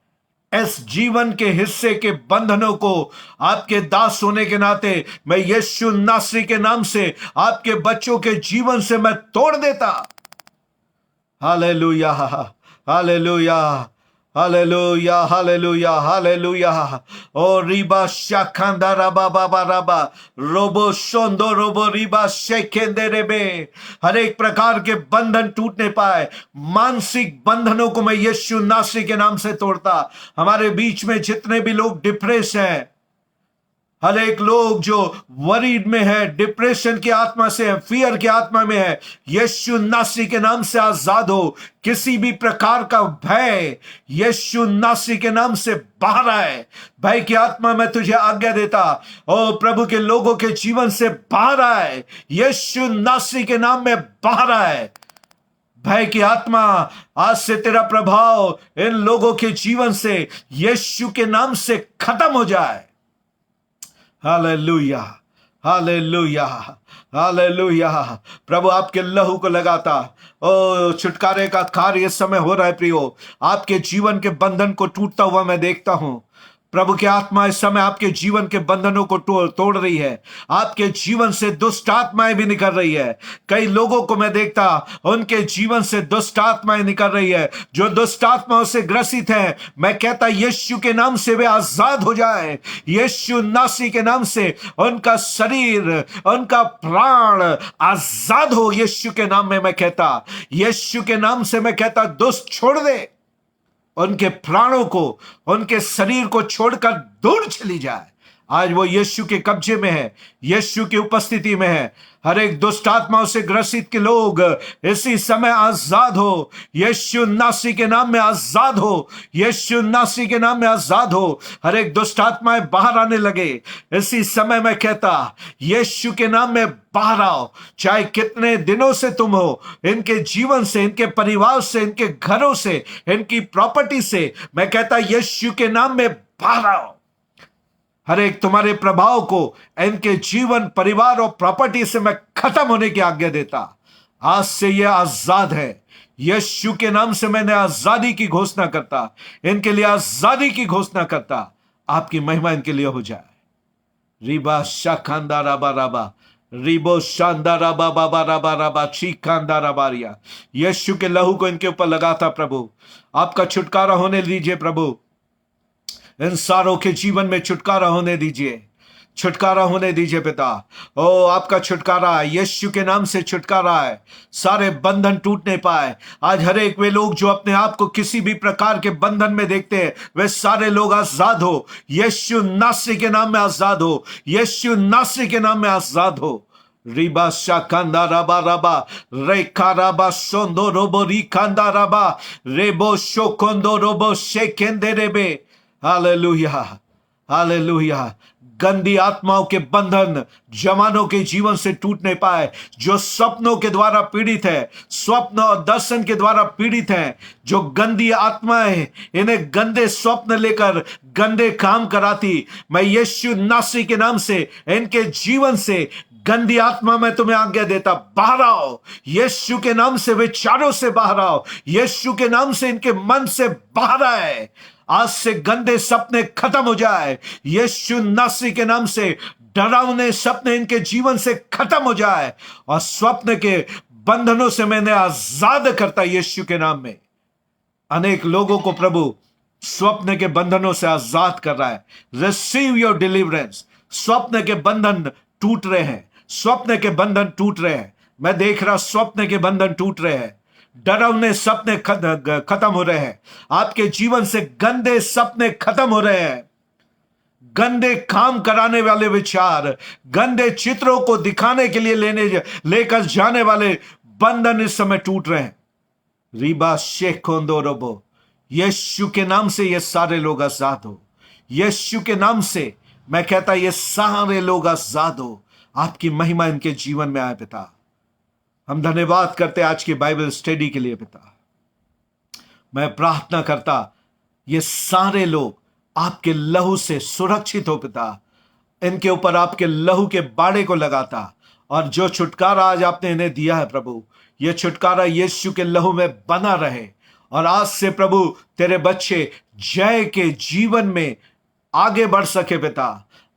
इस जीवन के हिस्से के बंधनों को आपके दास होने के नाते मैं यीशु नासरी के नाम से आपके बच्चों के जीवन से मैं तोड़ देता। Hallelujah, hallelujah, hallelujah, hallelujah, hallelujah. ओ रिबा शाखांदा राबा बाबा राबा रोबो शोंदो रोबो रिबा शेखेंदे रेबे। हर एक प्रकार के बंधन टूटने पाए। मानसिक बंधनों को मैं यीशु नासरी के नाम से तोड़ता। हमारे बीच में जितने भी लोग डिप्रेस हैं, हर एक लोग जो वरीड में है, डिप्रेशन की आत्मा से है, फियर की आत्मा में है, यीशु नासरी के नाम से आजाद हो। किसी भी प्रकार का भय यीशु नासरी के नाम से बाहर आए। भय की आत्मा मैं तुझे आज्ञा देता, ओ प्रभु के लोगों के जीवन से बाहर आए, यीशु नासरी के नाम में बाहर आए। भय की आत्मा आज से तेरा प्रभाव इन लोगों के जीवन से यीशु के नाम से खत्म हो जाए। Hallelujah, hallelujah, hallelujah. प्रभु आपके लहू को लगाता, ओ छुटकारे का कार्य इस समय हो रहा है प्रियो। आपके जीवन के बंधन को टूटता हुआ मैं देखता हूं। प्रभु की आत्मा इस समय आपके जीवन के बंधनों को तोड़ रही है। आपके जीवन से दुष्ट आत्माएं भी निकल रही है। कई लोगों को मैं देखता, उनके जीवन से दुष्ट आत्माएं निकल रही है। जो दुष्ट आत्माओं से ग्रसित हैं, मैं कहता यीशु के नाम से वे आजाद हो जाए। यीशु नासरी के नाम से उनका शरीर, उनका प्राण आजाद हो। यीशु के नाम में मैं कहता, यीशु के नाम से मैं कहता, दुष्ट छोड़ दे। उनके प्राणों को, उनके शरीर को छोड़कर दूर चली जाए। आज वो यीशु के कब्जे में है, यीशु की उपस्थिति में है। हर एक दुष्ट आत्माओं से ग्रसित के लोग इसी समय आजाद हो। यीशु नासरी के नाम में आजाद हो। यीशु नासरी के नाम में आजाद हो। हर एक दुष्ट आत्माएं बाहर आने लगे इसी समय। मैं कहता यीशु के नाम में बाहर आओ। चाहे कितने दिनों से तुम हो, इनके जीवन से, इनके परिवार से, इनके घरों से, इनकी प्रॉपर्टी से, मैं कहता यीशु के नाम में बाहर आओ। हर एक तुम्हारे प्रभाव को इनके जीवन, परिवार और प्रॉपर्टी से मैं खत्म होने की आज्ञा देता। आज से ये आजाद है। यीशु के नाम से मैंने आजादी की घोषणा करता, इनके लिए आजादी की घोषणा करता। आपकी महिमा इनके लिए हो जाए। रिबा शाखांदा राबा राबा रिबो शांदा राबा बाबा राबा राबा चीखांदा राबारिया। यीशु के लहू को इनके ऊपर लगाता प्रभु। आपका छुटकारा होने दीजिए प्रभु। इन सारों के जीवन में छुटकारा होने दीजिए, छुटकारा होने दीजिए पिता। ओ आपका छुटकारा है, यीशु के नाम से छुटकारा है। सारे बंधन टूटने पाए। आज हर एक वे लोग जो अपने आप को किसी भी प्रकार के बंधन में देखते हैं, वे सारे लोग आजाद हो। यीशु नासरी के नाम में आजाद हो। यीशु नासरी के नाम में आजाद हो। रिबा शाखांदा राबा राबा रेखा राबा सोंदो रोबो रिखांदा राबा रेबो शोकोंदो रोबो शेकेंदे रेबे। Hallelujah, hallelujah. गंदी आत्माओं के बंधन जवानों के जीवन से टूट नहीं पाए। जो स्वप्नों के द्वारा पीड़ित है, स्वप्न और दर्शन के द्वारा पीड़ित हैं, जो गंदी आत्माएं इन्हें गंदे स्वप्न लेकर गंदे काम कराती, मैं यीशु नासरी के नाम से इनके जीवन से गंदी आत्मा मैं तुम्हें आज्ञा देता, बाहर आओ। यीशु के नाम से विचारों से बाहर आओ। यीशु के नाम से इनके मन से बाहर आए। आज से गंदे सपने खत्म हो जाए। यीशु नासरी के नाम से डरावने सपने इनके जीवन से खत्म हो जाए और स्वप्न के बंधनों से मैंने आजाद करता यीशु के नाम में। अनेक लोगों को प्रभु स्वप्न के बंधनों से आजाद कर रहा है। Receive your deliverance. स्वप्न के बंधन टूट रहे हैं, स्वप्न के बंधन टूट रहे हैं। मैं देख रहा स्वप्न के बंधन टूट रहे हैं। डरावने सपने खत्म हो रहे हैं। आपके जीवन से गंदे सपने खत्म हो रहे हैं। गंदे काम कराने वाले विचार, गंदे चित्रों को दिखाने के लिए लेकर जाने वाले बंधन इस समय टूट रहे हैं। रिबा शेखोंदो रोबो। यीशु के नाम से ये सारे लोग आजाद हो। यीशु के नाम से मैं कहता ये सारे लोग आजाद हो। आपकी महिमा इनके जीवन में आए पिता। हम धन्यवाद करते आज की बाइबल स्टडी के लिए पिता। मैं प्रार्थना करता ये सारे लोग आपके लहू से सुरक्षित हो पिता, इनके ऊपर आपके लहू के बाड़े को लगाता, और जो छुटकारा आज आपने इन्हें दिया है प्रभु, ये छुटकारा यीशु के लहू में बना रहे। और आज से प्रभु तेरे बच्चे जय के जीवन में आगे बढ़ सके पिता,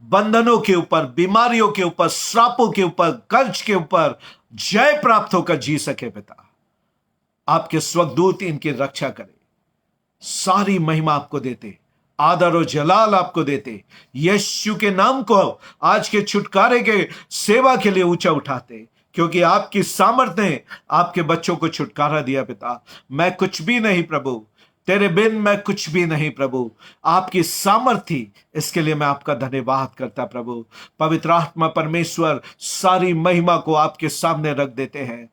बंधनों के ऊपर, बीमारियों के ऊपर, श्रापों के ऊपर, कर्ज के ऊपर जय प्राप्त होकर जी सके पिता। आपके स्वर्गदूत इनकी रक्षा करे, सारी महिमा आपको देते, आदर और जलाल आपको देते। यीशु के नाम को आज के छुटकारे के सेवा के लिए ऊंचा उठाते, क्योंकि आपकी सामर्थ ने आपके बच्चों को छुटकारा दिया पिता। मैं कुछ भी नहीं प्रभु, तेरे बिन मैं कुछ भी नहीं प्रभु, आपकी सामर्थ्य, इसके लिए मैं आपका धन्यवाद करता प्रभु। पवित्र आत्मा परमेश्वर सारी महिमा को आपके सामने रख देते हैं,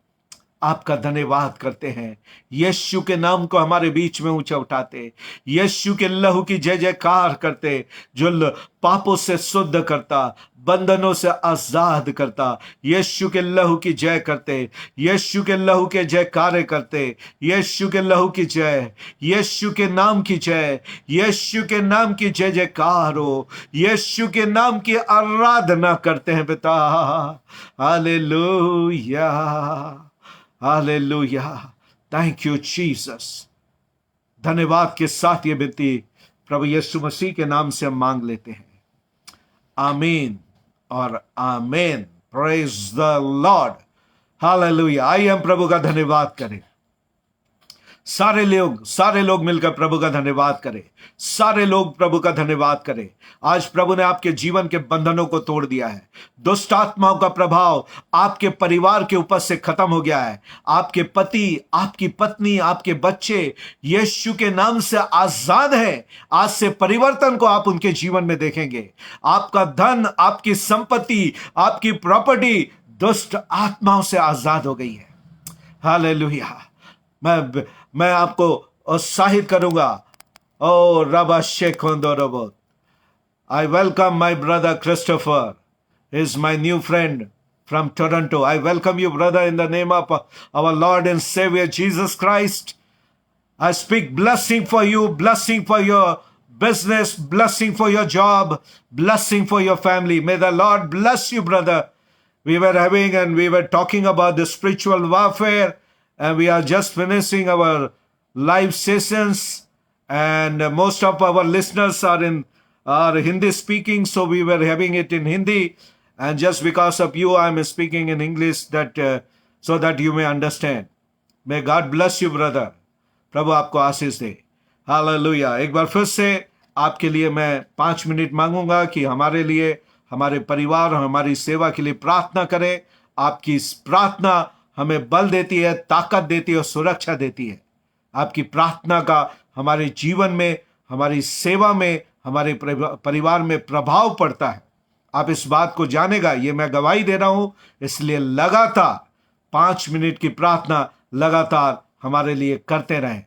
आपका धन्यवाद करते हैं। यीशु के नाम को हमारे बीच में ऊंचा उठाते, यीशु के लहू की जय जयकार करते, जो पापों से शुद्ध करता, बंधनों से आजाद करता। यीशु के लहू की जय करते, यीशु के लहू के जयकारे करते, यीशु के लहू की जय, यीशु के नाम की जय, यीशु के नाम की जय जयकार हो, यीशु के नाम की आराधना करते हैं पिता। Hallelujah, hallelujah, thank you Jesus. धन्यवाद के साथ ये विनती प्रभु यीशु मसीह के नाम से हम मांग लेते हैं, आमीन और आमीन। Praise the Lord, hallelujah. आइए हम प्रभु का धन्यवाद करें। सारे लोग मिलकर प्रभु का धन्यवाद करें, सारे लोग प्रभु का धन्यवाद करें। आज प्रभु ने आपके जीवन के बंधनों को तोड़ दिया है, दुष्ट आत्माओं का प्रभाव आपके परिवार के ऊपर से खत्म हो गया है। आपके पति, आपकी पत्नी, आपके बच्चे यीशु के नाम से आजाद है। आज से परिवर्तन को आप उनके जीवन में देखेंगे। आपका धन, आपकी संपत्ति, आपकी प्रॉपर्टी दुष्ट आत्माओं से आजाद हो गई है। हालेलुया। मैं आपको उत्साहित करूंगा। ओ रबा शेखोंदो रबो, I welcome my brother Christopher. He is my new friend from Toronto. I welcome you, brother, in the name of our Lord and Savior Jesus Christ. I speak blessing for you, blessing for your business, blessing for your job, blessing for your family. May the Lord bless you, brother. We were talking about the spiritual warfare, and we are just finishing our live sessions, and most of our listeners are Hindi speaking, so we were having it in Hindi, and just because of you I am speaking in English, that so that you may understand. May God bless you, brother. प्रभु आपको आशीष दे। हालेलुया। एक बार फिर से आपके लिए मैं 5 मिनट मांगूंगा कि हमारे लिए, हमारे परिवार और हमारी सेवा के लिए प्रार्थना करें। आपकी प्रार्थना हमें बल देती है, ताकत देती है और सुरक्षा देती है। आपकी प्रार्थना का हमारे जीवन में, हमारी सेवा में, हमारे परिवार में प्रभाव पड़ता है। आप इस बात को जानेगा, ये मैं गवाही दे रहा हूं। इसलिए लगातार 5 मिनट की प्रार्थना लगातार हमारे लिए करते रहें।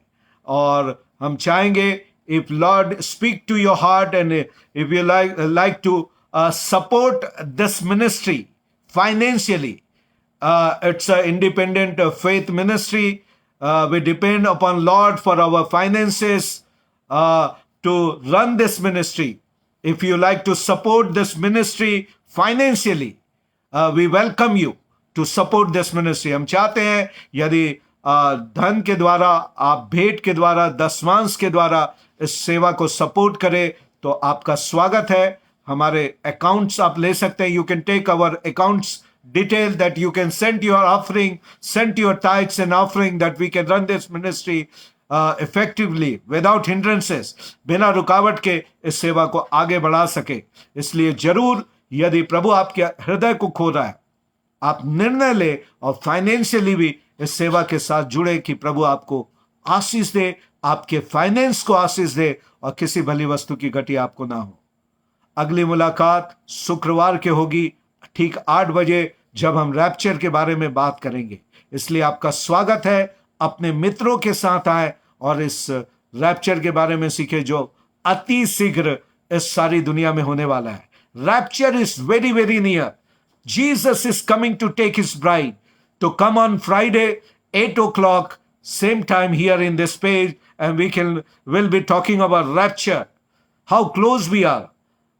और हम चाहेंगे, if Lord speak to your heart and if you like to support this ministry financially, it's an independent faith ministry. We depend upon Lord for our finances to run this ministry. If you like to support this ministry financially, we welcome you to support this ministry. हम चाहते हैं यदि धन के द्वारा, आप भेंट के द्वारा, दशमांश के द्वारा इस सेवा को सपोर्ट करें तो आपका स्वागत है। हमारे अकाउंट्स आप ले सकते हैं। You can take our accounts detail that you can send your offering, send your tithes and offering, that we can run this ministry effectively without hindrances, बिना रुकावट के इस सेवा को आगे बढ़ा सके। इसलिए जरूर, यदि प्रभु आपके हृदय को खो रहा है, आप निर्णय ले और फाइनेंशियली भी इस सेवा के साथ जुड़े कि प्रभु आपको आशीष दे, आपके फाइनेंस को आशीष दे और किसी भली वस्तु की घटी आपको ना हो। अगली मुलाकात शुक्रवार के होगी ठीक 8 बजे, जब हम रैप्चर के बारे में बात करेंगे। इसलिए आपका स्वागत है। अपने मित्रों के साथ आए और इस रैप्चर के बारे में सीखे, जो अति शीघ्र इस सारी दुनिया में होने वाला है। Rapture is very very near. Jesus is coming to take his bride. to come on Friday, 8 o'clock, same time here in this page, and we'll be talking about rapture, how close we are.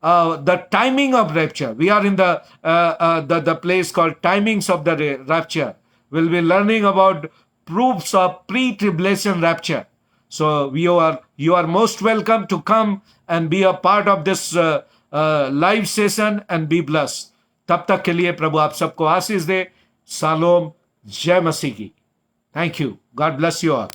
The timing of rapture. We are in the place called timings of the rapture. We'll be learning about proofs of pre-tribulation rapture. So you are most welcome to come and be a part of this live session and be blessed. तब तक के लिए प्रभु आप सबको आशीष दे. सालोम. जय मसीह की. Thank you. God bless you all.